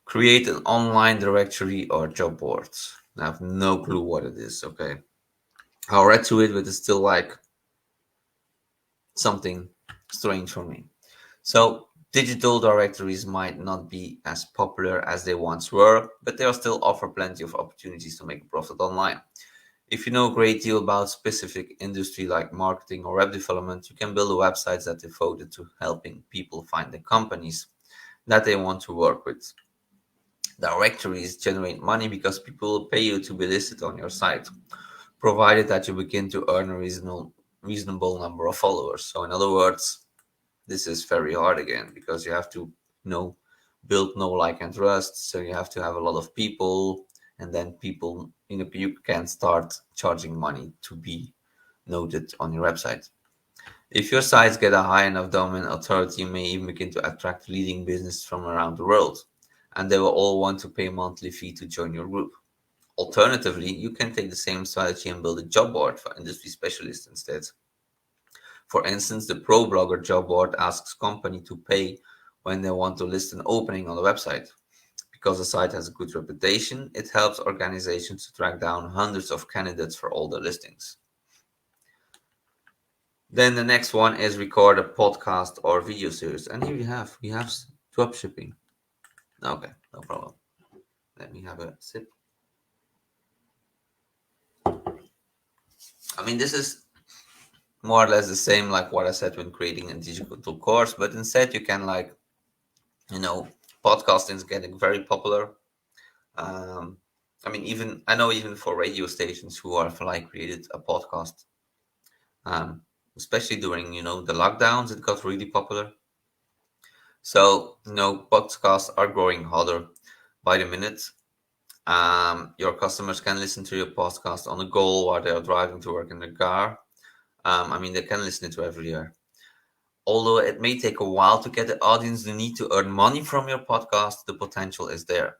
Create an online directory or job boards. I have no clue what it is. Okay, I read through it, but it's still like something strange for me. So digital directories might not be as popular as they once were, but they still offer plenty of opportunities to make a profit online. If you know a great deal about specific industry like marketing or web development, you can build websites that devoted to helping people find the companies that they want to work with. Directories generate money because people will pay you to be listed on your site, provided that you begin to earn a reasonable number of followers. So in other words, this is very hard again because you have to build know, like, and trust. So you have to have a lot of people, and then people, you can start charging money to be noted on your website. If your sites get a high enough domain authority, you may even begin to attract leading business from around the world, and they will all want to pay a monthly fee to join your group. Alternatively, you can take the same strategy and build a job board for industry specialists instead. For instance, the Pro Blogger job board asks company to pay when they want to list an opening on the website. Because the site has a good reputation, it helps organizations to track down hundreds of candidates for all their listings. Then the next one is record a podcast or video series. And here we have drop shipping. Okay, no problem. Let me have a sip. I mean, this is more or less the same like what I said when creating a digital course, but instead you can podcasting is getting very popular. I mean, even for radio stations who have like created a podcast, especially during the lockdowns, it got really popular. So podcasts are growing hotter by the minute. Your customers can listen to your podcast on the go while they are driving to work in the car. I mean, they can listen to everywhere. Although it may take a while to get the audience the need to earn money from your podcast, the potential is there.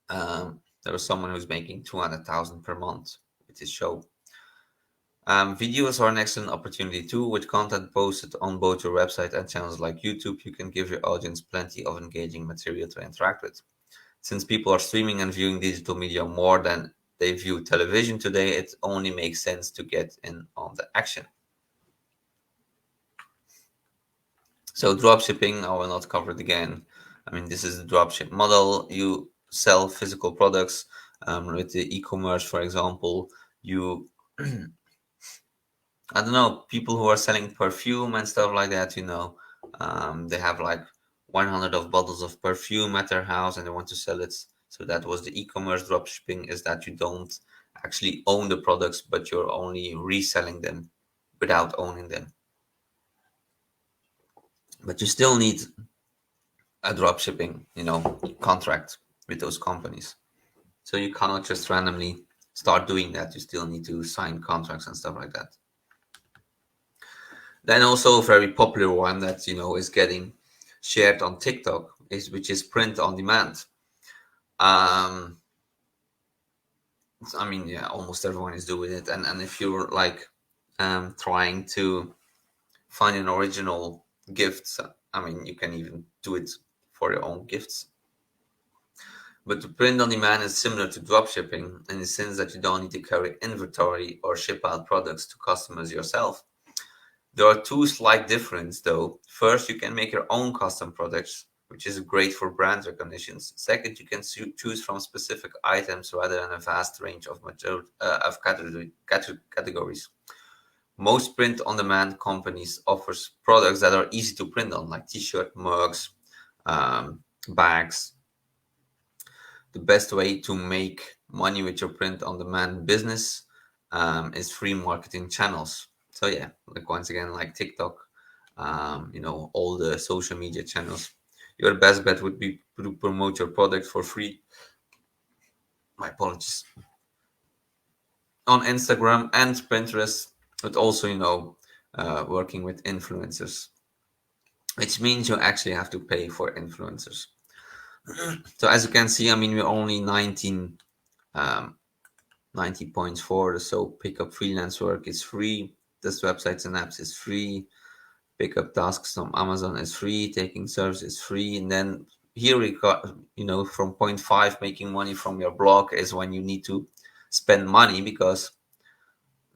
There was someone who's making 200,000 per month with his show. Videos are an excellent opportunity too. With content posted on both your website and channels like YouTube, you can give your audience plenty of engaging material to interact with. Since people are streaming and viewing digital media more than they view television today, it only makes sense to get in on the action. So dropshipping, I will not cover it again. I mean, this is the dropship model. You sell physical products with the e-commerce, for example. You, I don't know, people who are selling perfume and stuff like that. They have like 100 of bottles of perfume at their house and they want to sell it. So that was the e-commerce dropshipping, is that you don't actually own the products, but you're only reselling them without owning them. But you still need a dropshipping, contract with those companies. So you cannot just randomly start doing that. You still need to sign contracts and stuff like that. Then also a very popular one that is getting shared on TikTok which is print on demand. I mean, yeah, almost everyone is doing it, and if you're like trying to find an original gift, I mean, you can even do it for your own gifts. But the print on demand is similar to dropshipping in the sense that you don't need to carry inventory or ship out products to customers yourself. There are two slight differences though. First, you can make your own custom products, which is great for brand recognitions. Second, you can choose from specific items rather than a vast range of categories. Most print-on-demand companies offers products that are easy to print on, like t-shirt, mugs, bags. The best way to make money with your print-on-demand business is free marketing channels. So yeah, like once again, like TikTok, all the social media channels. Your best bet would be to promote your product for free. My apologies. On Instagram and Pinterest, but also working with influencers, which means you actually have to pay for influencers. So as you can see, I mean, we're only 90 points for. So pick up freelance work is free. This websites and apps is free. Pick up tasks from Amazon is free. Taking service is free. And then here we got, from point five, making money from your blog is when you need to spend money because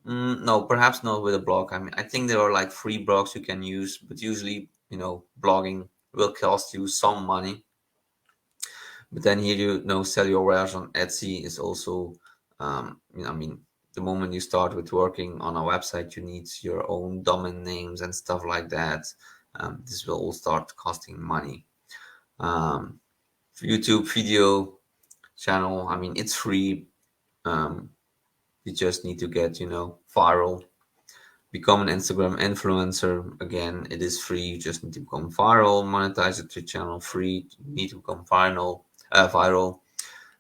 no, perhaps not with a blog. I mean, I think there are like free blogs you can use, but usually, blogging will cost you some money. But then here, sell your wares on Etsy is also, I mean, the moment you start with working on a website, you need your own domain names and stuff like that. This will all start costing money. YouTube video channel, I mean, it's free. You just need to get, viral. Become an Instagram influencer. Again, it is free. You just need to become viral. Monetize it to your channel free. You need to become viral.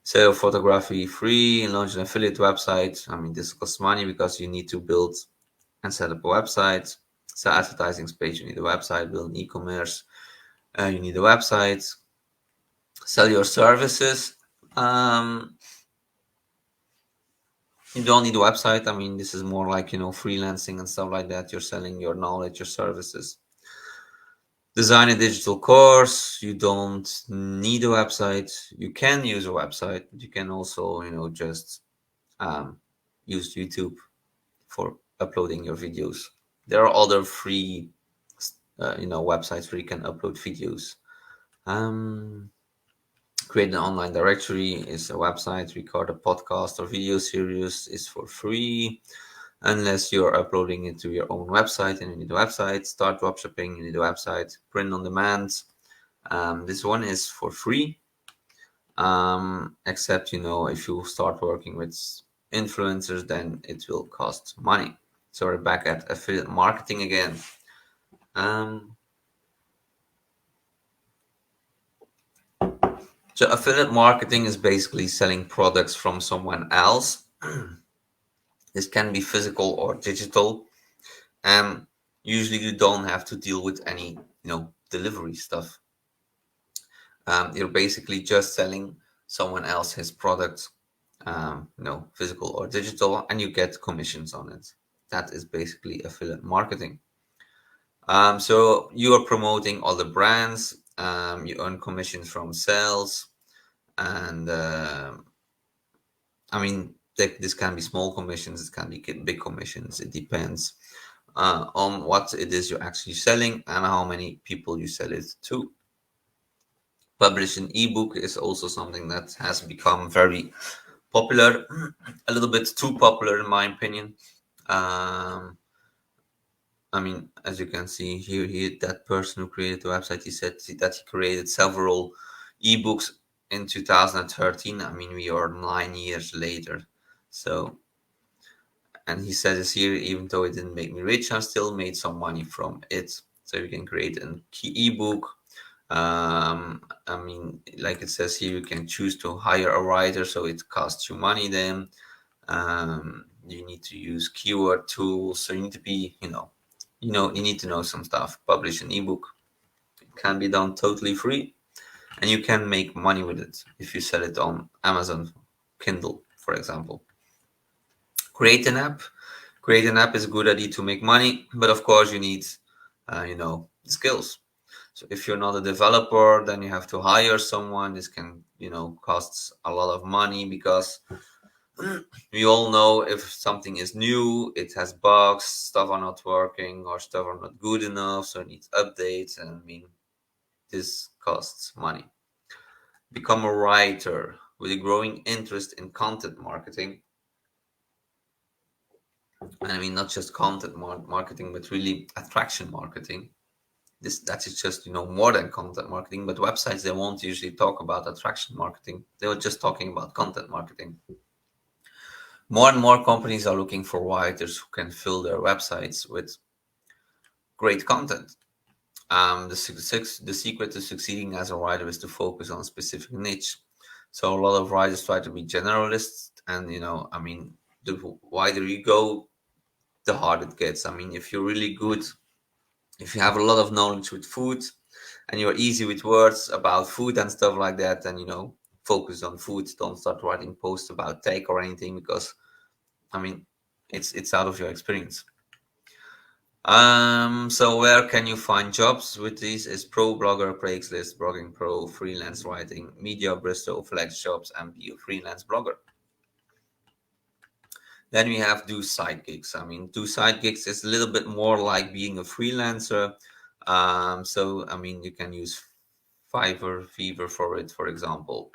Sell photography free. Launch an affiliate website. I mean, this costs money because you need to build and set up a website. Sell advertising space. You need a website. Build an e-commerce. You need a website. Sell your services. You don't need a website. I mean, this is more like, freelancing and stuff like that. You're selling your knowledge, your services. Design a digital course. You don't need a website. You can use a website, but you can also, just use YouTube for uploading your videos. There are other free, websites where you can upload videos. Create an online directory is a website. Record a podcast or video series is for free, unless you're uploading it to your own website and you need a website. Start dropshipping, you need a website. Print on demand. This one is for free, except if you start working with influencers, then it will cost money. So we're back at affiliate marketing again. So affiliate marketing is basically selling products from someone else. This can be physical or digital, and usually you don't have to deal with any delivery stuff. You're basically just selling someone else his product, physical or digital, and you get commissions on it. That is basically affiliate marketing. So you are promoting all the brands. You earn commissions from sales, and I mean, this can be small commissions, it can be big commissions. It depends on what it is you're actually selling and how many people you sell it to. Publish an ebook is also something that has become very popular, a little bit too popular in my opinion. I mean, as you can see here, that person who created the website, he said that he created several ebooks in 2013. I mean, we are 9 years later. So, and he says here, even though it didn't make me rich, I still made some money from it. So you can create a key ebook. I mean, like it says here, you can choose to hire a writer, so it costs you money then. You need to use keyword tools, so you need to be, you need to know some stuff. Publish an ebook. It can be done totally free, and you can make money with it if you sell it on Amazon Kindle, for example. Create an app. Create an app is a good idea to make money, but of course you need, skills. So if you're not a developer, then you have to hire someone. This can, costs a lot of money, because we all know if something is new, it has bugs, stuff are not working, or stuff are not good enough, so it needs updates. And I mean, this costs money. Become a writer. With a growing interest in content marketing, and I mean not just content marketing, but really attraction marketing. That is just, more than content marketing. But websites, they won't usually talk about attraction marketing. They were just talking about content marketing. More and more companies are looking for writers who can fill their websites with great content. The secret to succeeding as a writer is to focus on a specific niche. So a lot of writers try to be generalists, and I mean, the wider you go, the harder it gets. I mean, if you're really good, if you have a lot of knowledge with food, and you're easy with words about food and stuff like that, then focus on food. Don't start writing posts about tech or anything, because I mean, it's out of your experience. So where can you find jobs with these? Is Pro Blogger, Craigslist, Blogging Pro, Freelance Writing, Media Bristol, Flex Jobs, and Be a Freelance Blogger. Then we have do side gigs. I mean, do side gigs is a little bit more like being a freelancer. So I mean, you can use Fiverr, Fever for it, for example.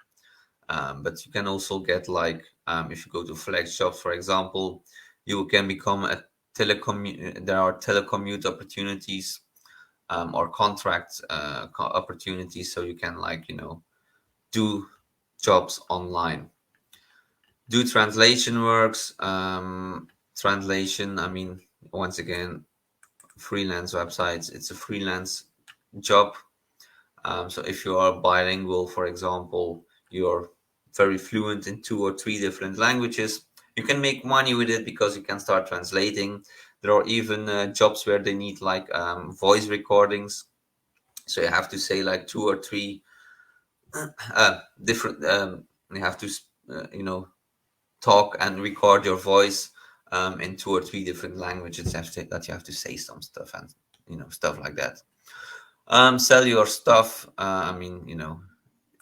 But you can also get, like, if you go to Flex Jobs, for example, you can become a there are telecommute opportunities, or contract opportunities, so you can, like, do jobs online. Do translation works. Translation, I mean, once again, freelance websites, it's a freelance job. So if you are bilingual, for example, you're very fluent in 2 or 3 different languages, you can make money with it, because you can start translating. There are even jobs where they need, like, voice recordings. So you have to say like 2 or 3 different. You have to, talk and record your voice in 2 or 3 different languages. That you have to say some stuff, and stuff like that. Sell your stuff. I mean,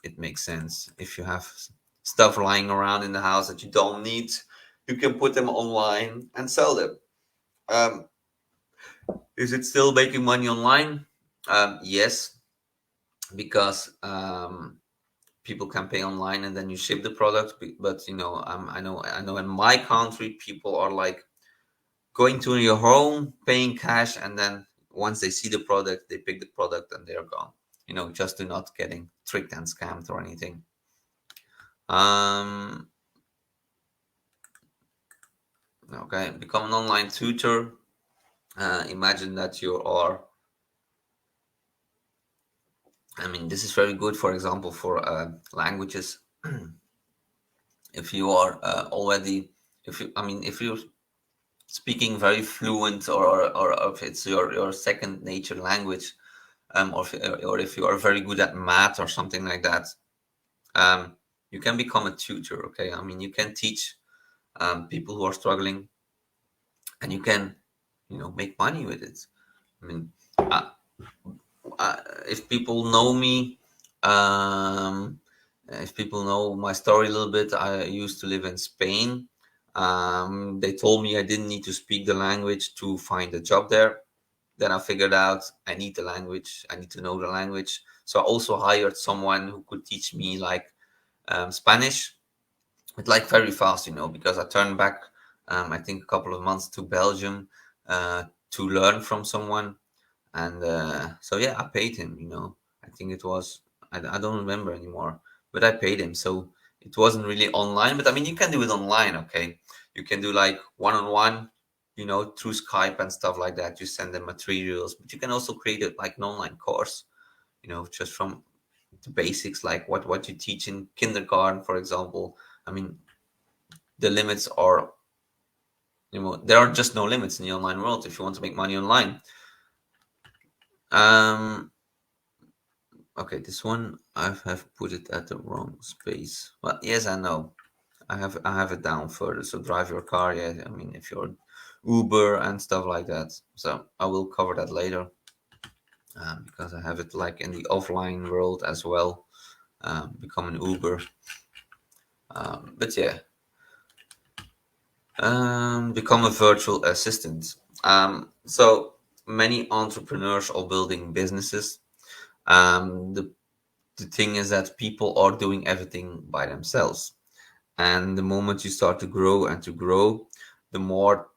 it makes sense. If you have stuff lying around in the house that you don't need, you can put them online and sell them. Um, is it still making money online? Yes, because people can pay online and then you ship the product. But I know in my country, people are like going to your home, paying cash, and then once they see the product, they pick the product and they're gone. Just to not getting tricked and scammed or anything. Um, okay, become an online tutor. Imagine that you are. I mean, this is very good, for example, for languages. If you are already, if you're speaking very fluent, or if it's your second nature language, or if you are very good at math or something like that, you can become a tutor. Okay, I mean, you can teach people who are struggling, and you can make money with it. I mean, uh, if people know me, um, if people know my story a little bit, I used to live in Spain. They told me I didn't need to speak the language to find a job there. Then I figured out I need the language. I need to know the language. So I also hired someone who could teach me, like, Spanish, but like very fast, because I turned back, I think a couple of months to Belgium to learn from someone. And so yeah, I paid him. I think it was, I don't remember anymore, but I paid him. So it wasn't really online, but I mean, you can do it online. Okay, you can do like one-on-one, through Skype and stuff like that. You send them materials, but you can also create it like an online course, just from the basics, like what you teach in kindergarten, for example. I mean, the limits are, there are just no limits in the online world if you want to make money online. um Okay, this one I have put it at the wrong space. Well, yes, I know. I have it down further. So drive your car. Yeah, I mean, if you're Uber and stuff like that. So I will cover that later. because I have it like in the offline world as well. Become an Uber. But yeah, become a virtual assistant. So many entrepreneurs are building businesses. The thing is that people are doing everything by themselves. And the moment you start to grow and to grow, the more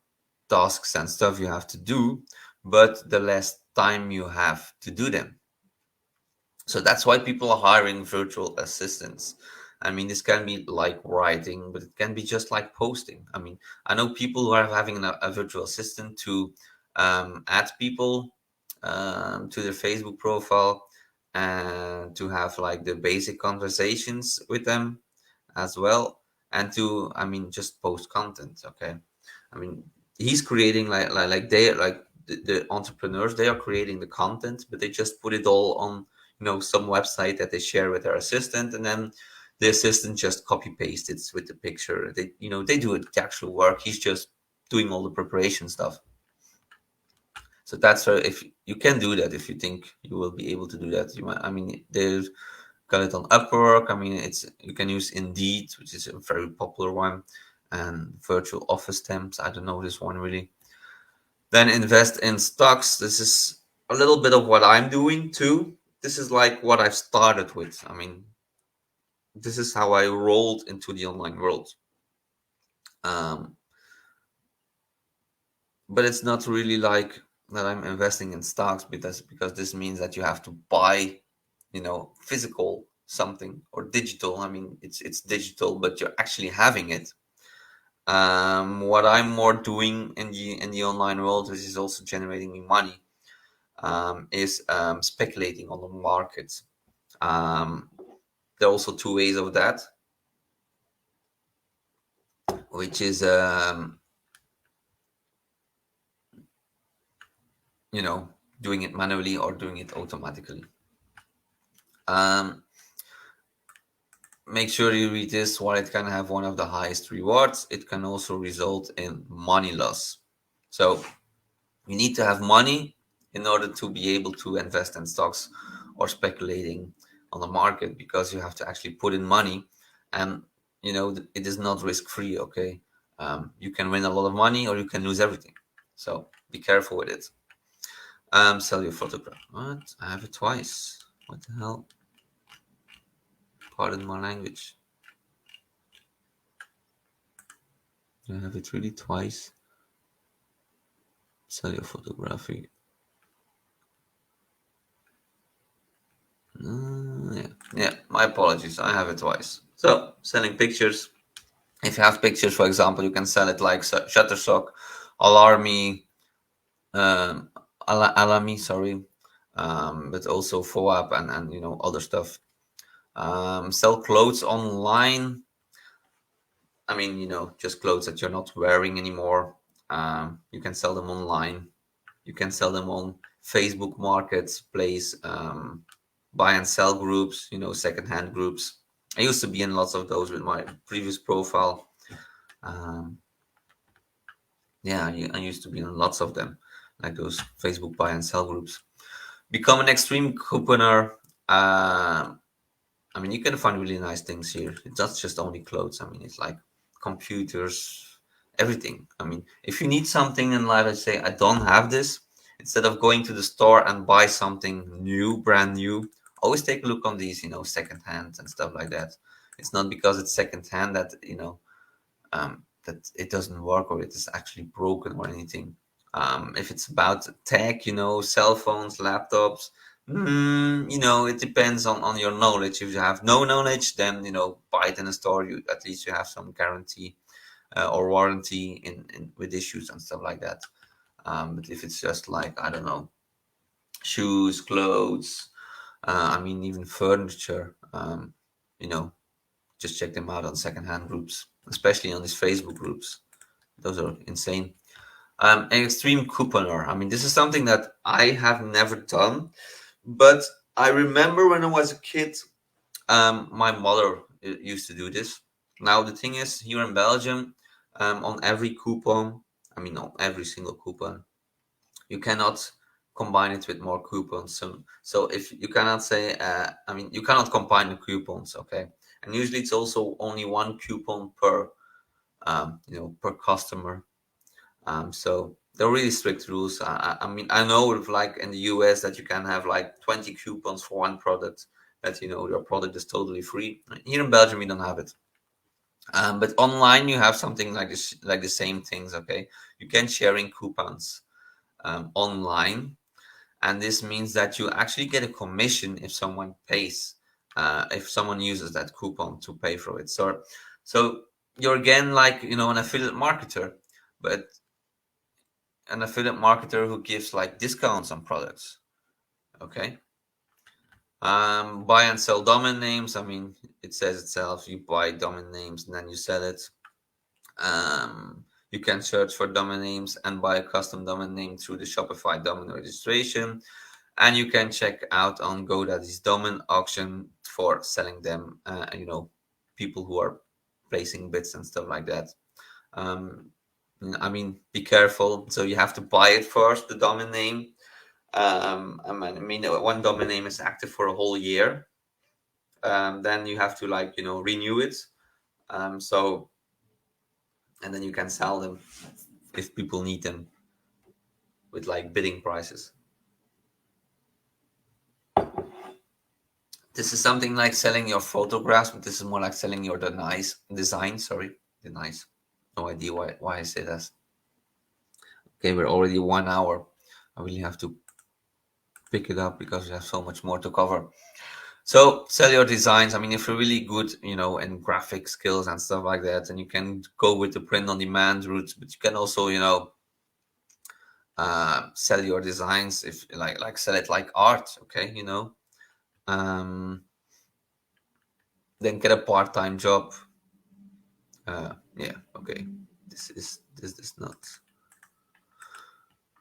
tasks and stuff you have to do, but the less time you have to do them. So that's why people are hiring virtual assistants. I mean, this can be like writing, but it can be just like posting. I mean, I know people who are having a virtual assistant to add people to their Facebook profile and to have like the basic conversations with them as well, and to, I mean, just post content. Okay, I mean, he's creating like they like the entrepreneurs, they are creating the content, but they just put it all on, some website that they share with their assistant, and then the assistant just copy paste it with the picture. They do it, the actual work. He's just doing all the preparation stuff. So that's where, if you can do that, if you think you will be able to do that, you might. I mean, there's got it on Upwork. I mean, you can use Indeed, which is a very popular one, and virtual office temps. I don't know this one really. Then invest in stocks. This is a little bit of what I'm doing too. This is like what I've started with. I mean, this is how I rolled into the online world. Um, but it's not really like that I'm investing in stocks, because this means that you have to buy, physical something or digital. I mean, it's digital, but you're actually having it. What I'm more doing in the online world, which is also generating me money, is speculating on the market. Um, there are also two ways of that, which is you know doing it manually or doing it automatically. Um, Make sure you read this. While it can have one of the highest rewards, it can also result in money loss. So you need to have money in order to be able to invest in stocks or speculating on the market, because you have to actually put in money, and it is not risk free. Okay, you can win a lot of money or you can lose everything. So be careful with it. Sell your photograph. What? I have it twice. What the hell? Pardon my language. I have it really twice. Sell your photography. Yeah, yeah. My apologies. I have it twice. So selling pictures. If you have pictures, for example, you can sell it like Shutterstock, Alarmy, um, Alamy, sorry, but also FOAP and other stuff. Sell clothes online. I mean, just clothes that you're not wearing anymore. You can sell them online. You can sell them on Facebook Marketplace, buy and sell groups, secondhand groups. I used to be in lots of those with my previous profile. Um, yeah, I used to be in lots of them, like those Facebook buy and sell groups. Become an extreme couponer. I mean, you can find really nice things here. It's not just only clothes. I mean, it's like computers, everything. I mean, if you need something in life, let's say I don't have this, instead of going to the store and buy something new, brand new, always take a look on these, second hand and stuff like that. It's not because it's second hand that, that it doesn't work or it is actually broken or anything. If it's about tech, cell phones, laptops, it depends on your knowledge. If you have no knowledge, then buy it in a store. You at least you have some guarantee or warranty in with issues and stuff like that. But if it's just like, I don't know, shoes, clothes, I mean even furniture, you know, just check them out on secondhand groups, especially on these Facebook groups. Those are insane. An extreme couponer. I mean, this is something that I have never done, but I remember when I was a kid, my mother used to do this. Now the thing is, here in Belgium, on every coupon, I mean, on every single coupon, you cannot combine it with more coupons. So if you cannot say, I mean, you cannot combine the coupons, okay? And usually it's also only one coupon per, per customer. So they're really strict rules. I mean, I know of like in the US that you can have like 20 coupons for one product, that your product is totally free. Here in Belgium, we don't have it. But online, you have something like this, like the same things. Okay, you can sharing coupons online, and this means that you actually get a commission if someone pays, if someone uses that coupon to pay for it. So you're again like an affiliate marketer, but an affiliate marketer who gives like discounts on products. Okay. Buy and sell domain names. I mean, it says itself. You buy domain names and then you sell it. You can search for domain names and buy a custom domain name through the Shopify domain registration. And you can check out on GoDaddy's domain auction for selling them, people who are placing bids and stuff like that. Um, I mean, be careful. So you have to buy it first, the domain name. I mean, one domain name is active for a whole year. Then you have to renew it. So and then you can sell them if people need them with like bidding prices. This is something like selling your photographs, but this is more like selling your design. Sorry, nice. No idea why I say that. Okay, we're already 1 hour. I really have to pick it up because we have so much more to cover. So sell your designs. I mean, if you're really good, in graphic skills and stuff like that, and you can go with the print on demand route, but you can also, sell your designs if like sell it like art. Okay, um, then get a part-time job. Yeah, okay. This is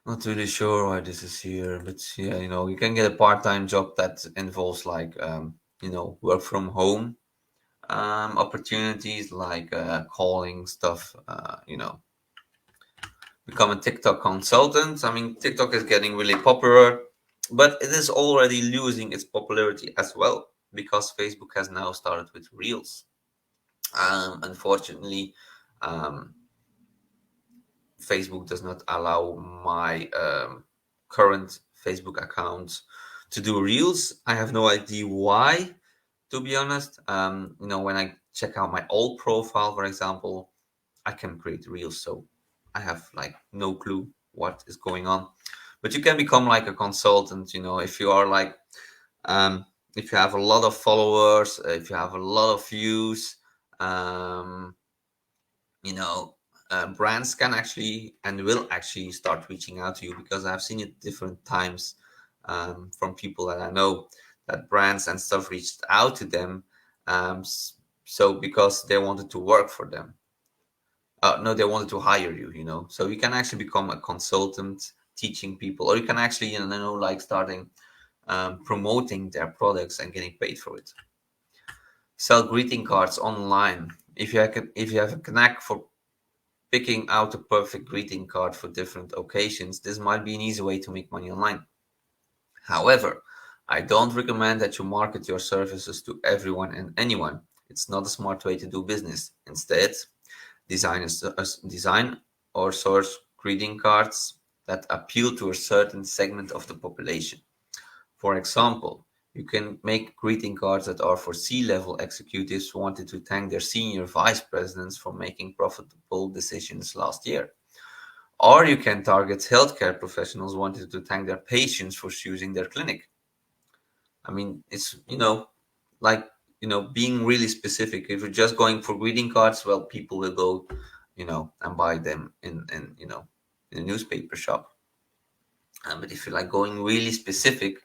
not really sure why this is here, but yeah, you can get a part-time job that involves like work from home opportunities, like calling stuff. Become a TikTok consultant. I mean, TikTok is getting really popular, but it is already losing its popularity as well because Facebook has now started with Reels. Unfortunately, um, Facebook does not allow my current Facebook account to do Reels. I have no idea why, to be honest. When I check out my old profile, for example, I can create Reels. So I have like no clue what is going on. But you can become like a consultant, if you are like, if you have a lot of followers, if you have a lot of views, um, you know, brands can actually and will actually start reaching out to you, because I've seen it different times from people that I know, that brands and stuff reached out to them. So because they wanted to work for them. No, they wanted to hire you. So you can actually become a consultant teaching people, or you can actually, like starting promoting their products and getting paid for it. Sell greeting cards online. If you have a knack for picking out a perfect greeting card for different occasions, this might be an easy way to make money online. However, I don't recommend that you market your services to everyone and anyone. It's not a smart way to do business. Instead, design or source greeting cards that appeal to a certain segment of the population. For example, you can make greeting cards that are for C-level executives who wanted to thank their senior vice presidents for making profitable decisions last year. Or you can target healthcare professionals who wanted to thank their patients for choosing their clinic. I mean, it's, like, being really specific. If you're just going for greeting cards, well, people will go, and buy them in a newspaper shop. But if you're like going really specific,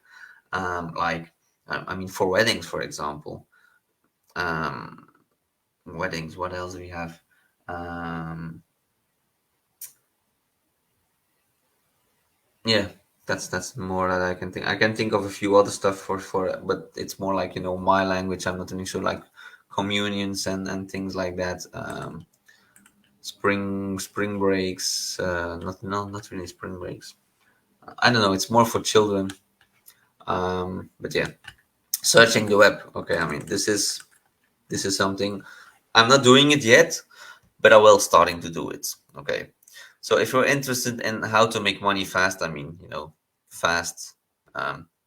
like, I mean, for weddings, for example, um, weddings, what else do we have? Um, yeah, that's more that I can think. I can think of a few other stuff but it's more like my language. I'm not really sure, like communions and things like that. Spring breaks. Not really spring breaks. I don't know. It's more for children. But yeah, searching the web. Okay, I mean this is something I'm not doing it yet, but I will starting to do it. Okay, so if you're interested in how to make money fast, I mean fast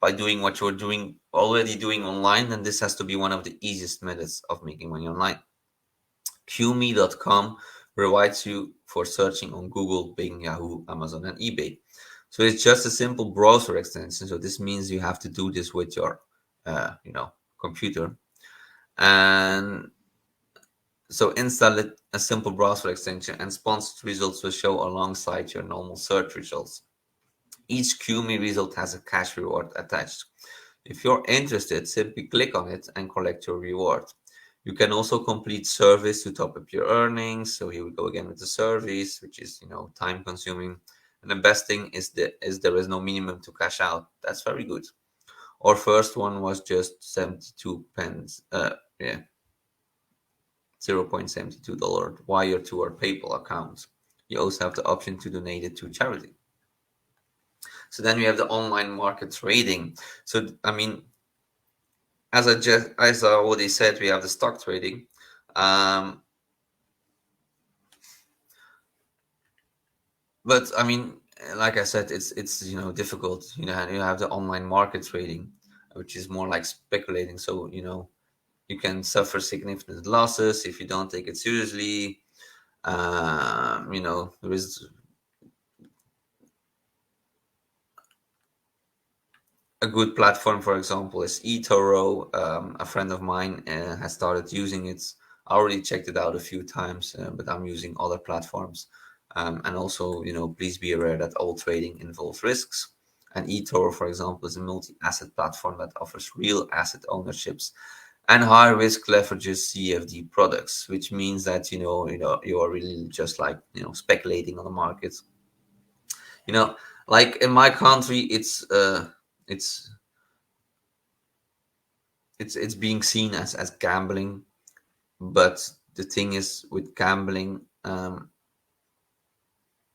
by doing what you're doing already doing online, then this has to be one of the easiest methods of making money online. QMe.com provides you for searching on Google, Bing, Yahoo, Amazon, and eBay. So it's just a simple browser extension. So this means you have to do this with your, computer. And so install it, a simple browser extension, and sponsored results will show alongside your normal search results. Each QMe result has a cash reward attached. If you're interested, simply click on it and collect your reward. You can also complete surveys to top up your earnings. So here we go again with the surveys, which is time consuming. And the best thing is there is no minimum to cash out. That's very good. Our first one was just 72 pence. Yeah, $0.72 wire to our PayPal account. You also have the option to donate it to charity. So then we have the online market trading. So I mean, as I already said, we have the stock trading. Um, but I mean, like I said, it's difficult. You have the online market trading, which is more like speculating. So you can suffer significant losses if you don't take it seriously. There is a good platform, for example, is eToro. A friend of mine has started using it. I already checked it out a few times, but I'm using other platforms. And also, please be aware that all trading involves risks. And eToro, for example, is a multi-asset platform that offers real asset ownerships and high-risk leverages CFD products, which means that you are really just like speculating on the markets. You know, like in my country, it's it's being seen as gambling, but the thing is with gambling,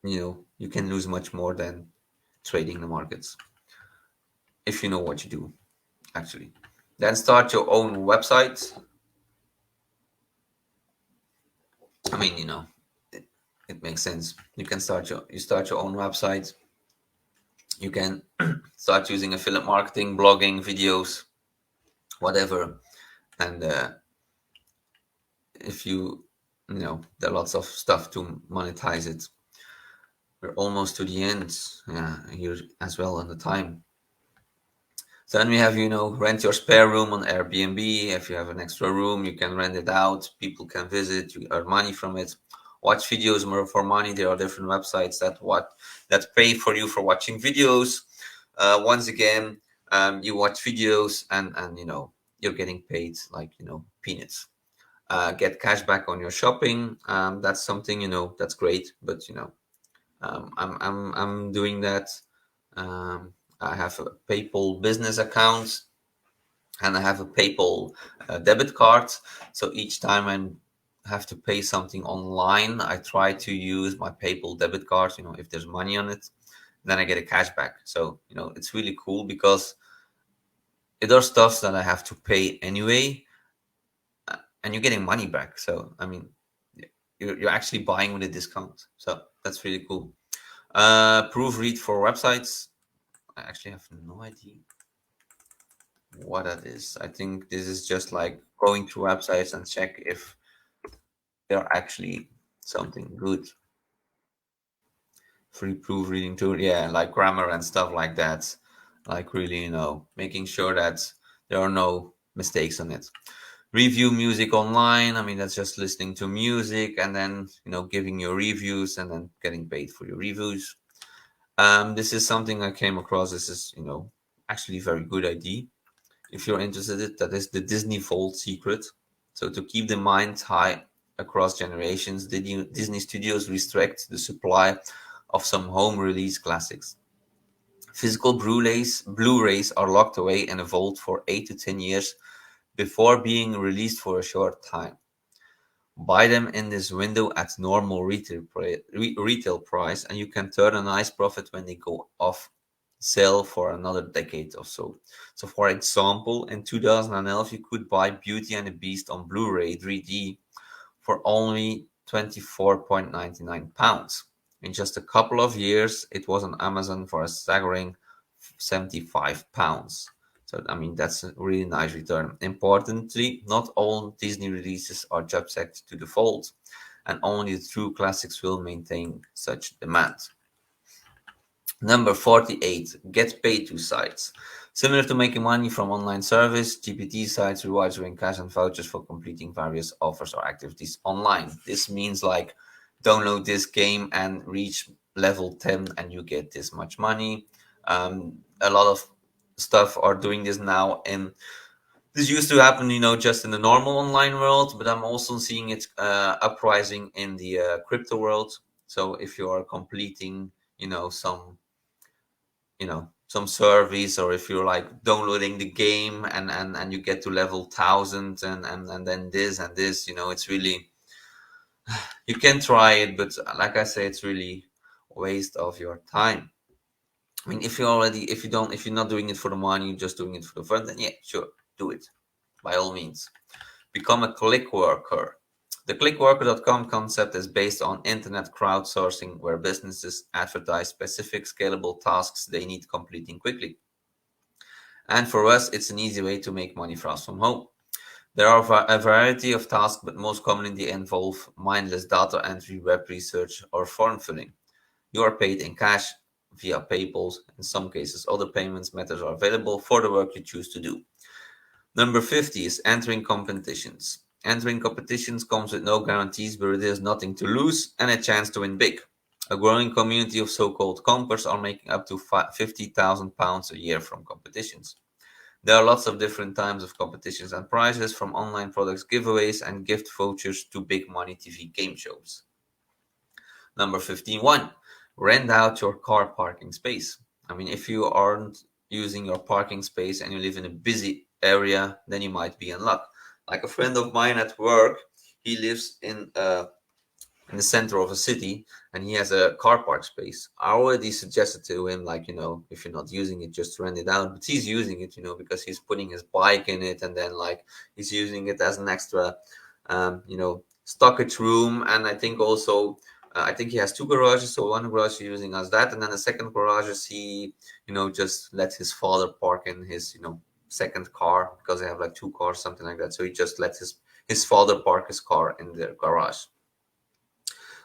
you can lose much more than trading the markets if you know what you do actually. Then start your own website. I mean, it makes sense. You start your own website. You can start using affiliate marketing, blogging, videos, whatever. And if there are lots of stuff to monetize it. We're almost to the end here as well on the time. So then we have, rent your spare room on Airbnb. If you have an extra room, you can rent it out. People can visit. You earn money from it. Watch videos more for money. There are different websites that pay for you for watching videos. Once again, you watch videos and you're getting paid like peanuts. Get cash back on your shopping. That's something that's great, but I'm doing that. I have a PayPal business account and I have a PayPal debit card. So each time I have to pay something online, I try to use my PayPal debit card. If there's money on it, then I get a cash back. So it's really cool because there are stuffs that I have to pay anyway, and you're getting money back. So I mean, you're actually buying with a discount. So that's really cool. Proofread for websites. I actually have no idea what that is. I think this is just like going to websites and check if they're actually something good. Free proofreading tool, yeah, like grammar and stuff like that. Like really, making sure that there are no mistakes on it. Review music online. I mean, that's just listening to music and then giving your reviews and then getting paid for your reviews. This is something I came across. This is actually a very good idea. If you're interested in it, that is the Disney Vault secret. So to keep the mind high across generations, Disney Studios restrict the supply of some home release classics. Physical Blu-rays are locked away in a vault for 8 to 10 years before being released for a short time. Buy them in this window at normal retail price, and you can turn a nice profit when they go off sell for another decade or so. So, for example, in 2011, you could buy Beauty and the Beast on Blu-ray 3D for only £24.99. In just a couple of years, it was on Amazon for a staggering £75. So, I mean, that's a really nice return. Importantly, not all Disney releases are subject to default, and only the true classics will maintain such demand. Number 48, get paid to sites. Similar to making money from online service, GPT sites rewards you in cash and vouchers for completing various offers or activities online. This means like download this game and reach level 10 and you get this much money. A lot of stuff are doing this now, and this used to happen, just in the normal online world, but I'm also seeing it uprising in the crypto world. So if you are completing, some service, or if you're like downloading the game and you get to level 1000 and then this and this, it's really, you can try it, but like I say, it's really a waste of your time. I mean, if you're not doing it for the money, you're just doing it for the fun, then yeah, sure, do it by all means. Become a click worker. The clickworker.com concept is based on internet crowdsourcing, where businesses advertise specific scalable tasks they need completing quickly. And for us, it's an easy way to make money for us from home. There are a variety of tasks, but most commonly they involve mindless data entry, web research, or form filling. You are paid in cash via PayPal. In some cases, other payments methods are available for the work you choose to do. Number 50 is entering competitions. Entering competitions comes with no guarantees, but it is nothing to lose and a chance to win big. A growing community of so-called compers are making up to £50,000 a year from competitions. There are lots of different types of competitions and prizes, from online products giveaways and gift vouchers to big money TV game shows. Number 15.1, rent out your car parking space. I mean, if you aren't using your parking space and you live in a busy area, then you might be in luck. Like a friend of mine at work, he lives in the center of a city, and he has a car park space. I already suggested to him, like, if you're not using it, just rent it out. But he's using it, because he's putting his bike in it, and then like he's using it as an extra, stockage room. And I think also, I think he has two garages. So one garage he's using as that, and then the second garage is he, just let his father park in his, second car, because they have like two cars, something like that. So he just lets his father park his car in their garage.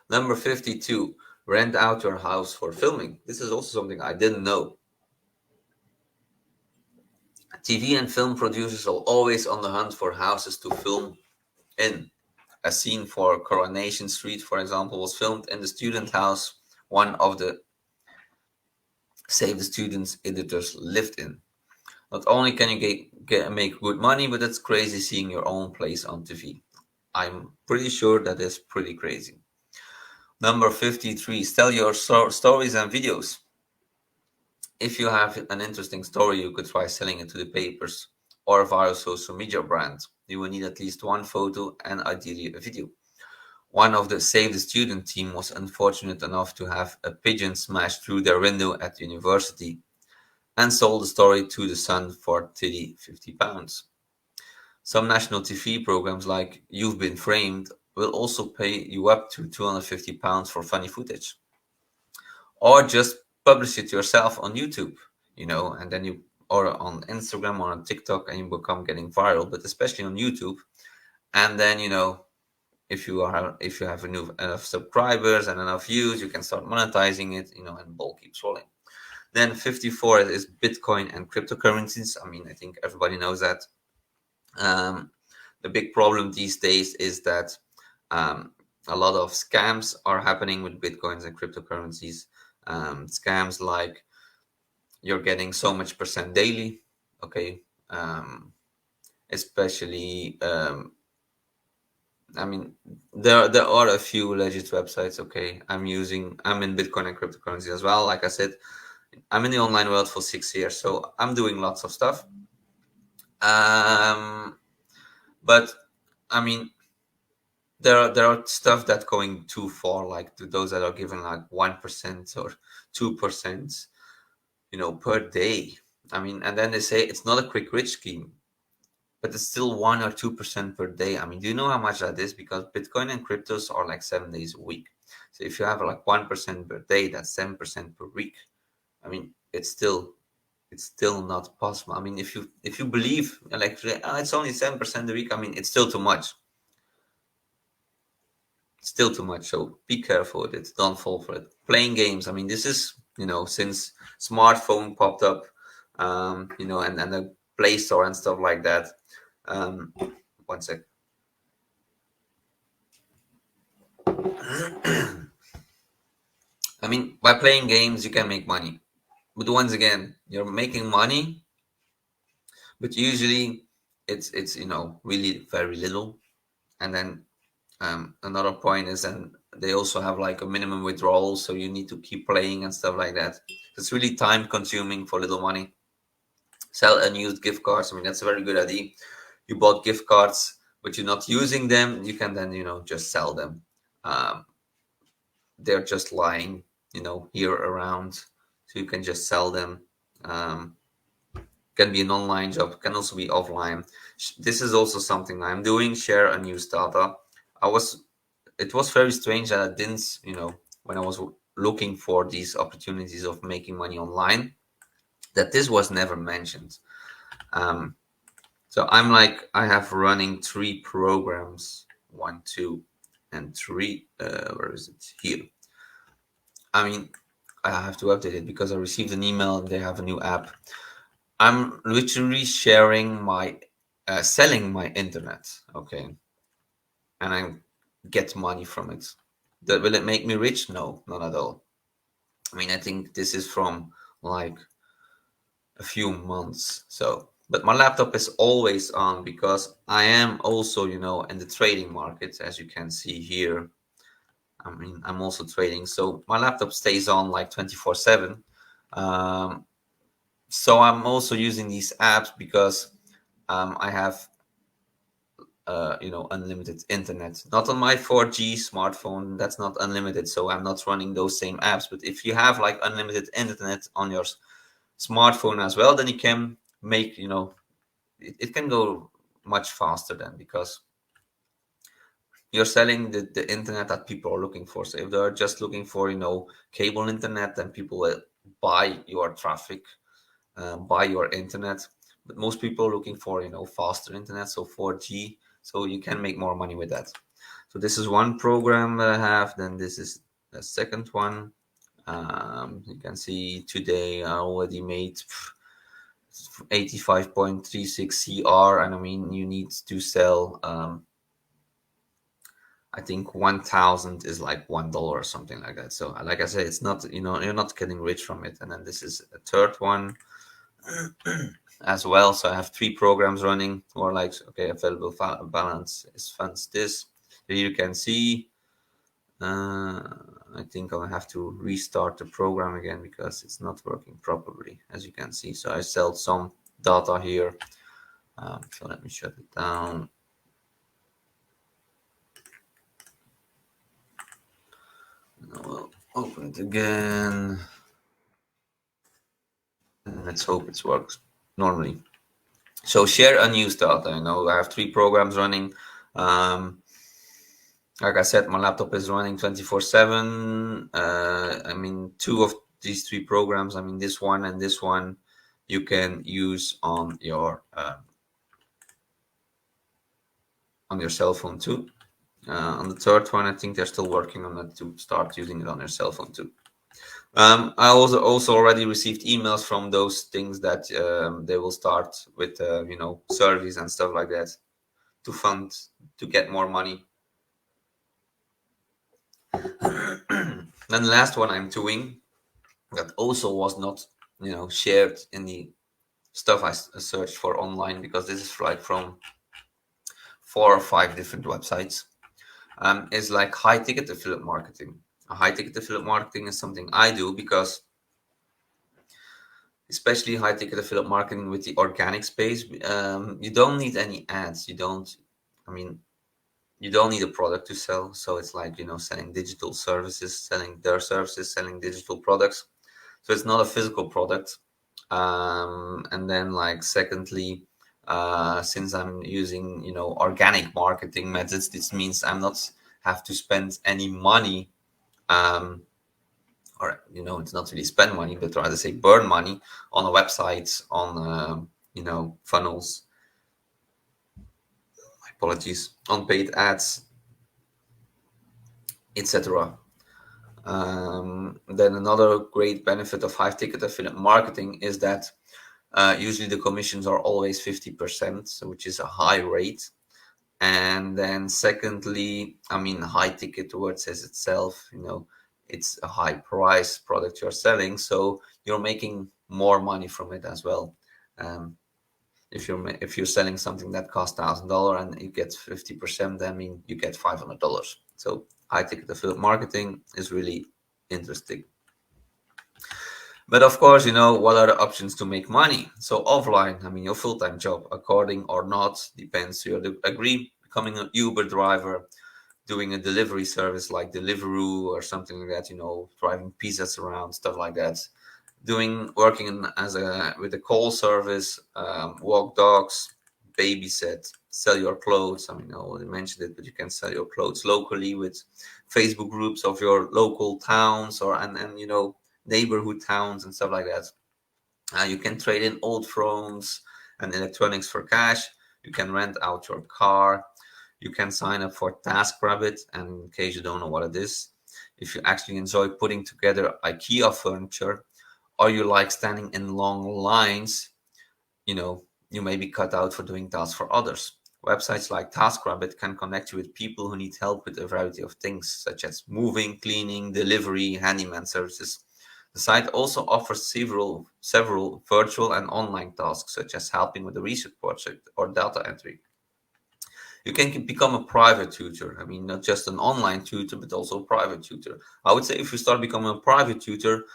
Number 52, rent out your house for filming. This is also something I didn't know. TV and film producers are always on the hunt for houses to film in. A scene for Coronation Street, for example, was filmed in the student house one of the Save the Students editors lived in. Not only can you make good money, but it's crazy seeing your own place on TV. I'm pretty sure that is pretty crazy. Number 53, sell your stories and videos. If you have an interesting story, you could try selling it to the papers or via social media brand. You will need at least one photo and ideally a video. One of the Save the Student team was unfortunate enough to have a pigeon smash through their window at the university and sold the story to the Sun for £50. Some national TV programs like You've Been Framed will also pay you up to £250 for funny footage. Or just publish it yourself on YouTube, and then or on Instagram or on TikTok, and you become getting viral, but especially on YouTube. And then, if you have enough subscribers and enough views, you can start monetizing it, and the ball keeps rolling. Then 54 is Bitcoin and cryptocurrencies. I mean, I think everybody knows that. The big problem these days is that a lot of scams are happening with Bitcoins and cryptocurrencies. Scams like you're getting so much percent daily, okay? Especially, I mean, there are a few legit websites, okay? I'm in Bitcoin and cryptocurrency as well. Like I said, I'm in the online world for 6 years, so I'm doing lots of stuff. But I mean, there are stuff that going too far, like to those that are given like 1% or 2%. per day. I mean, and then they say it's not a quick rich scheme, but it's still 1 or 2% per day. I mean, do you know how much that is? Because Bitcoin and cryptos are like 7 days a week. So if you have like 1% per day, that's 7% per week. I mean, it's still not possible. I mean, if you believe like it's only 7% a week, I mean, it's still too much. Still too much. So be careful with it. Don't fall for it. Playing games. I mean, this is since smartphone popped up, and the Play Store and stuff like that. Um, One sec. I mean, by playing games, you can make money. But once again, you're making money, but usually it's really very little. And then another point is, and they also have like a minimum withdrawal, so you need to keep playing and stuff like that. It's really time consuming for little money. Sell unused gift cards. I mean, that's a very good idea. You bought gift cards, but you're not using them. You can then just sell them. Um, they're just lying, here around, so you can just sell them. Um, can be an online job, can also be offline. This is also something I'm doing. Share unused data. I was It was very strange that I didn't, when I was looking for these opportunities of making money online, that this was never mentioned. Um, so I have running 3 programs, 1, 2, and 3. Where is it? Here. I mean, I have to update it because I received an email and they have a new app. I'm literally sharing selling my internet. Okay. And I get money from it. Will it make me rich? No, not at all. I mean, I think this is from like a few months. So, but my laptop is always on because I am also, in the trading market, as you can see here. I mean, I'm also trading, so my laptop stays on like 24/7. Um, so I'm also using these apps because I have unlimited internet. Not on my 4G smartphone, that's not unlimited, so I'm not running those same apps. But if you have like unlimited internet on your smartphone as well, then you can make, it can go much faster then, because you're selling the internet that people are looking for. So if they're just looking for, cable internet, then people will buy your traffic, buy your internet. But most people are looking for, faster internet, so 4G, so you can make more money with that. So this is one program that I have. Then this is the second one. You can see today I already made 85.36 CR, and I mean, you need to sell. I think 1,000 is like $1 or something like that. So, like I said, it's not, you're not getting rich from it. And then this is a third one as well. So I have 3 programs running, or like, okay, available balance is funds this. Here you can see. I think I'll have to restart the program again because it's not working properly, as you can see. So I sell some data here. So let me shut it down. We'll open it again. And let's hope it works normally. So share unused data. I have 3 programs running. Like I said, my laptop is running 24/7. I mean, 2 of these 3 programs, I mean, this one and this one, you can use on your cell phone too. On the third one, I think they're still working on that to start using it on your cell phone too. I also already received emails from those things that they will start with, surveys and stuff like that to fund, to get more money. Then the last one I'm doing that also was not, shared in the stuff I searched for online, because this is like from 4 or 5 different websites, is like high ticket affiliate marketing. High ticket affiliate marketing is something I do because, especially high ticket affiliate marketing with the organic space, you don't need any ads. I mean, you don't need a product to sell. So it's like, selling digital services, selling their services, selling digital products. So it's not a physical product. And then, like, secondly, since I'm using, organic marketing methods, this means I'm not have to spend any money, um, or, it's not really spend money, but rather say burn money on a website, on, funnels, apologies, on paid ads, etc. Then another great benefit of high ticket affiliate marketing is that usually the commissions are always 50%, which is a high rate. And then secondly, high ticket word says itself, it's a high price product you're selling, so you're making more money from it as well. Um, if you're selling something that costs $1,000 and it gets 50%, I mean you get $500. So high ticket affiliate marketing is really interesting. But of course, what are the options to make money? So offline, your full-time job, according or not, depends. You agree becoming an Uber driver, doing a delivery service like Deliveroo or something like that, driving pizzas around, stuff like that. Working with a call service, walk dogs, babysit, sell your clothes. I already mentioned it, but you can sell your clothes locally with Facebook groups of your local towns, or and neighborhood towns and stuff like that. You can trade in old phones and electronics for cash. You can rent out your car. You can sign up for TaskRabbit, and in case you don't know what it is, if you actually enjoy putting together IKEA furniture, or you like standing in long lines, you may be cut out for doing tasks for others. Websites like TaskRabbit can connect you with people who need help with a variety of things, such as moving, cleaning, delivery, handyman services. The site also offers several virtual and online tasks, such as helping with a research project or data entry. You can become a private tutor. Not just an online tutor, but also a private tutor. I would say if you start becoming a private tutor,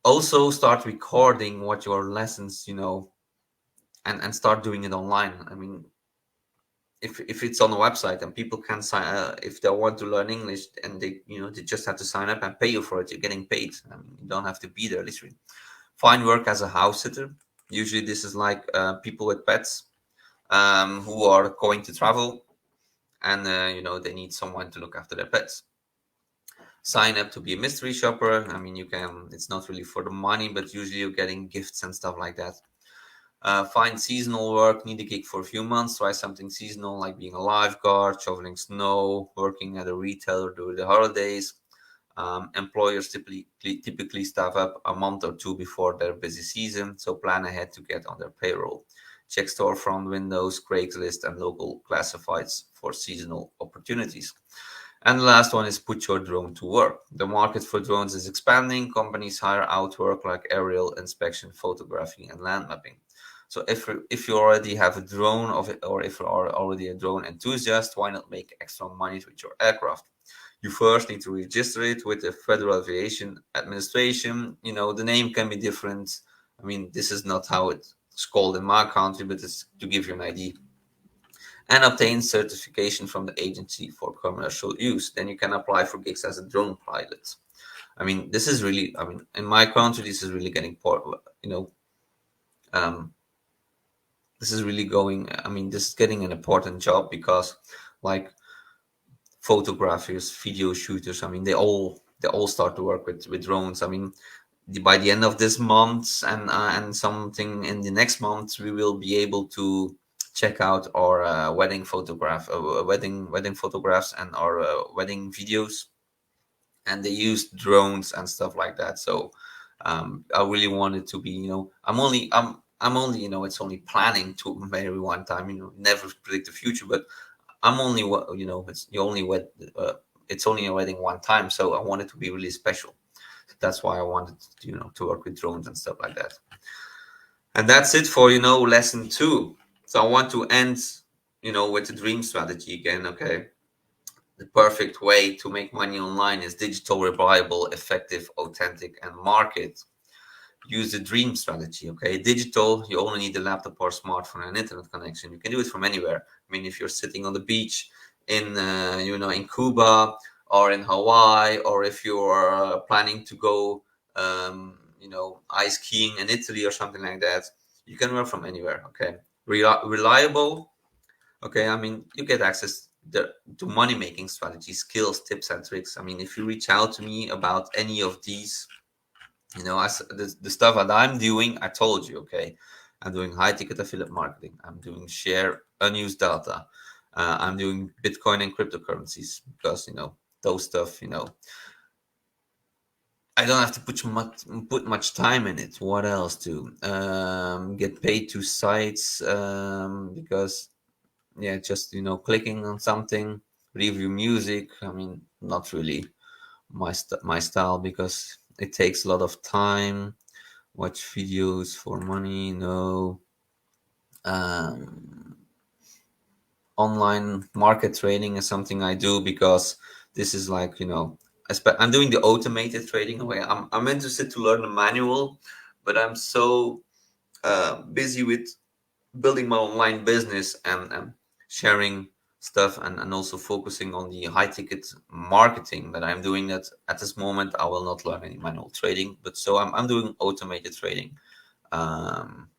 also start recording what your lessons, and start doing it online. If it's on a website and people can sign, if they want to learn English, and they just have to sign up and pay you for it, you're getting paid. You don't have to be there literally. Find work as a house sitter. Usually this is like people with pets, who are going to travel, and they need someone to look after their pets. Sign up to be a mystery shopper. You can, it's not really for the money, but usually you're getting gifts and stuff like that. Find seasonal work. Need a gig for a few months. Try something seasonal, like being a lifeguard, shoveling snow, working at a retailer during the holidays. Employers typically staff up a month or two before their busy season, so plan ahead to get on their payroll. Check storefront windows, Craigslist, and local classifieds for seasonal opportunities. And the last one is put your drone to work. The market for drones is expanding. Companies hire out work like aerial inspection, photography, and land mapping. So if you already have a drone or if you are already a drone enthusiast, why not make extra money with your aircraft? You first need to register it with the Federal Aviation Administration. The name can be different. This is not how it's called in my country, but it's to give you an idea. And obtain certification from the agency for commercial use. Then you can apply for gigs as a drone pilot. This is really, in my country, this is really getting, um, this is really going, this is getting an important job, because like photographers, video shooters, they all start to work with drones. By the end of this month, and something in the next month, we will be able to check out our wedding photographs and our wedding videos, and they use drones and stuff like that. So I really wanted to be, I'm only, it's only planning to marry one time. Never predict the future, but I'm only, it's you only wed it's only a wedding one time, so I want it to be really special. That's why I wanted to, to work with drones and stuff like that. And that's it for, lesson 2. So I want to end, with the dream strategy again. Okay. The perfect way to make money online is digital, reliable, effective, authentic, and market. Use the dream strategy. Okay. Digital, you only need a laptop or smartphone and internet connection. You can do it from anywhere. If you're sitting on the beach in, in Cuba or in Hawaii, or if you're planning to go ice skiing in Italy or something like that. You can work from anywhere. Okay, reliable. Okay, I mean, you get access to money making strategies, skills, tips, and tricks. I mean, if you reach out to me about any of these, the stuff that I'm doing, I told you, okay, I'm doing high ticket affiliate marketing. I'm doing share unused data. I'm doing Bitcoin and cryptocurrencies because those stuff. I don't have to put much time in it. What else to get paid to sites because yeah, just clicking on something, review music. I mean, not really my style because it takes a lot of time. Watch videos for money, no. Um, Online market trading is something I do because this is like I'm doing the automated trading way. I'm interested to learn the manual, but I'm so busy with building my online business and sharing stuff and also focusing on the high ticket marketing that I'm doing that at this moment I will not learn any manual trading, but so I'm doing automated trading. um,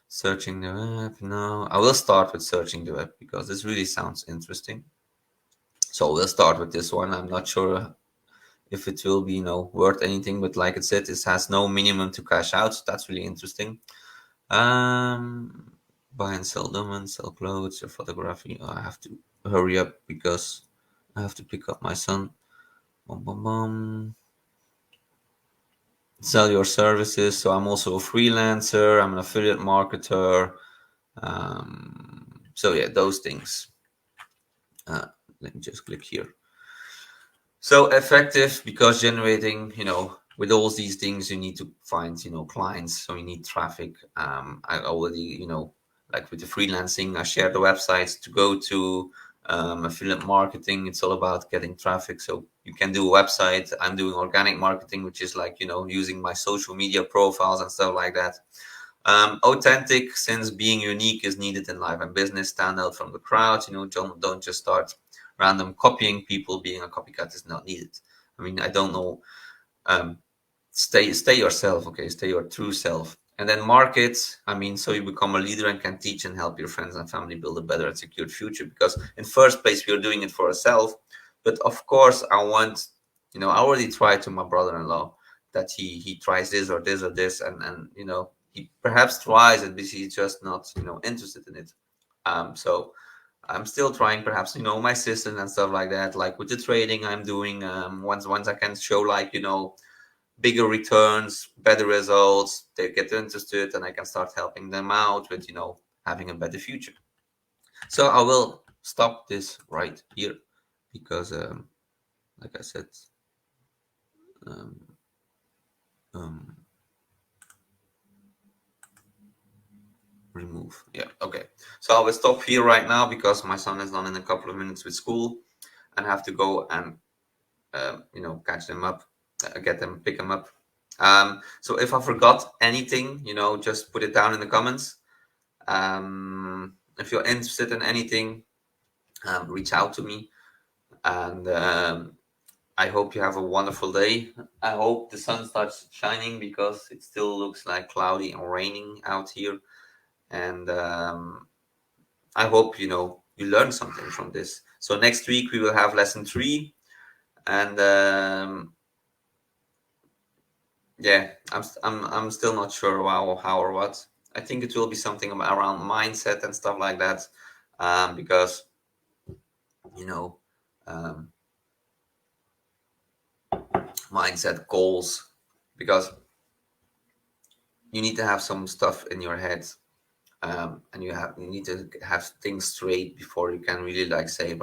Searching the web. No, I will start with searching the web because this really sounds interesting. So we'll start with this one. I'm not sure if it will be worth anything, but like I said, this has no minimum to cash out. So that's really interesting. um Buy and sell domains, sell clothes or photography. I have to hurry up because I have to pick up my son. Bum, bum, bum. Sell your services. So I'm also a freelancer, I'm an affiliate marketer. So yeah, those things. uh, Let me just click here. So effective because generating, with all these things, you need to find, clients. So you need traffic. I already, like with the freelancing, I share the websites to go to. Affiliate marketing, it's all about getting traffic. So you can do a website. I'm doing organic marketing, which is like, using my social media profiles and stuff like that. Authentic, since being unique is needed in life and business. Stand out from the crowd. Don't just start random copying people. Being a copycat is not needed. I mean, I don't know. Um, stay yourself. Okay, stay your true self. And then market. I mean, so you become a leader and can teach and help your friends and family build a better and secure future. Because in first place, we are doing it for ourselves. But of course, I want. I already tried to my brother-in-law that he tries this or this or this, and he perhaps tries it, but he's just not interested in it. So I'm still trying, perhaps my system and stuff like that. Like with the trading I'm doing, once I can show like bigger returns, better results, they get interested, and I can start helping them out with having a better future. So I will stop this right here because, like I said, um, um, remove. Yeah, okay. So I will stop here right now because my son is done in a couple of minutes with school, and I have to go and catch them up, get them, pick them up. So if I forgot anything, just put it down in the comments. If you're interested in anything, reach out to me, and I hope you have a wonderful day. I hope the sun starts shining because it still looks like cloudy and raining out here. And I hope you learned something from this. So next week we will have lesson 3, and yeah, I'm still not sure how or what. I think it will be something around mindset and stuff like that, because you know um, mindset goals, because you need to have some stuff in your head, and you need to have things straight before you can really like say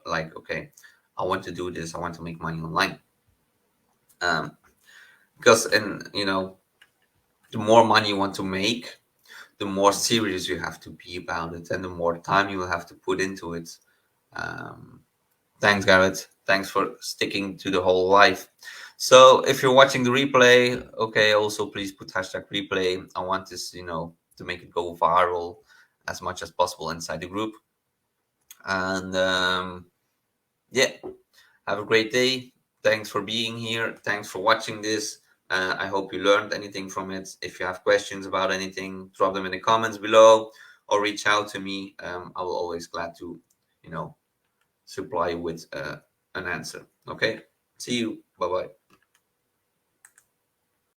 like, okay, I want to do this, I want to make money online. Because and the more money you want to make, the more serious you have to be about it, and the more time you will have to put into it. um, Thanks, Garrett. Thanks for sticking to the whole life. So if you're watching the replay, okay, also please put hashtag replay. I want this, to make it go viral as much as possible inside the group. And yeah, have a great day. Thanks for being here. Thanks for watching this. I hope you learned anything from it. If you have questions about anything, drop them in the comments below or reach out to me. I will always glad to, supply you with an answer. Okay. See you. Bye bye.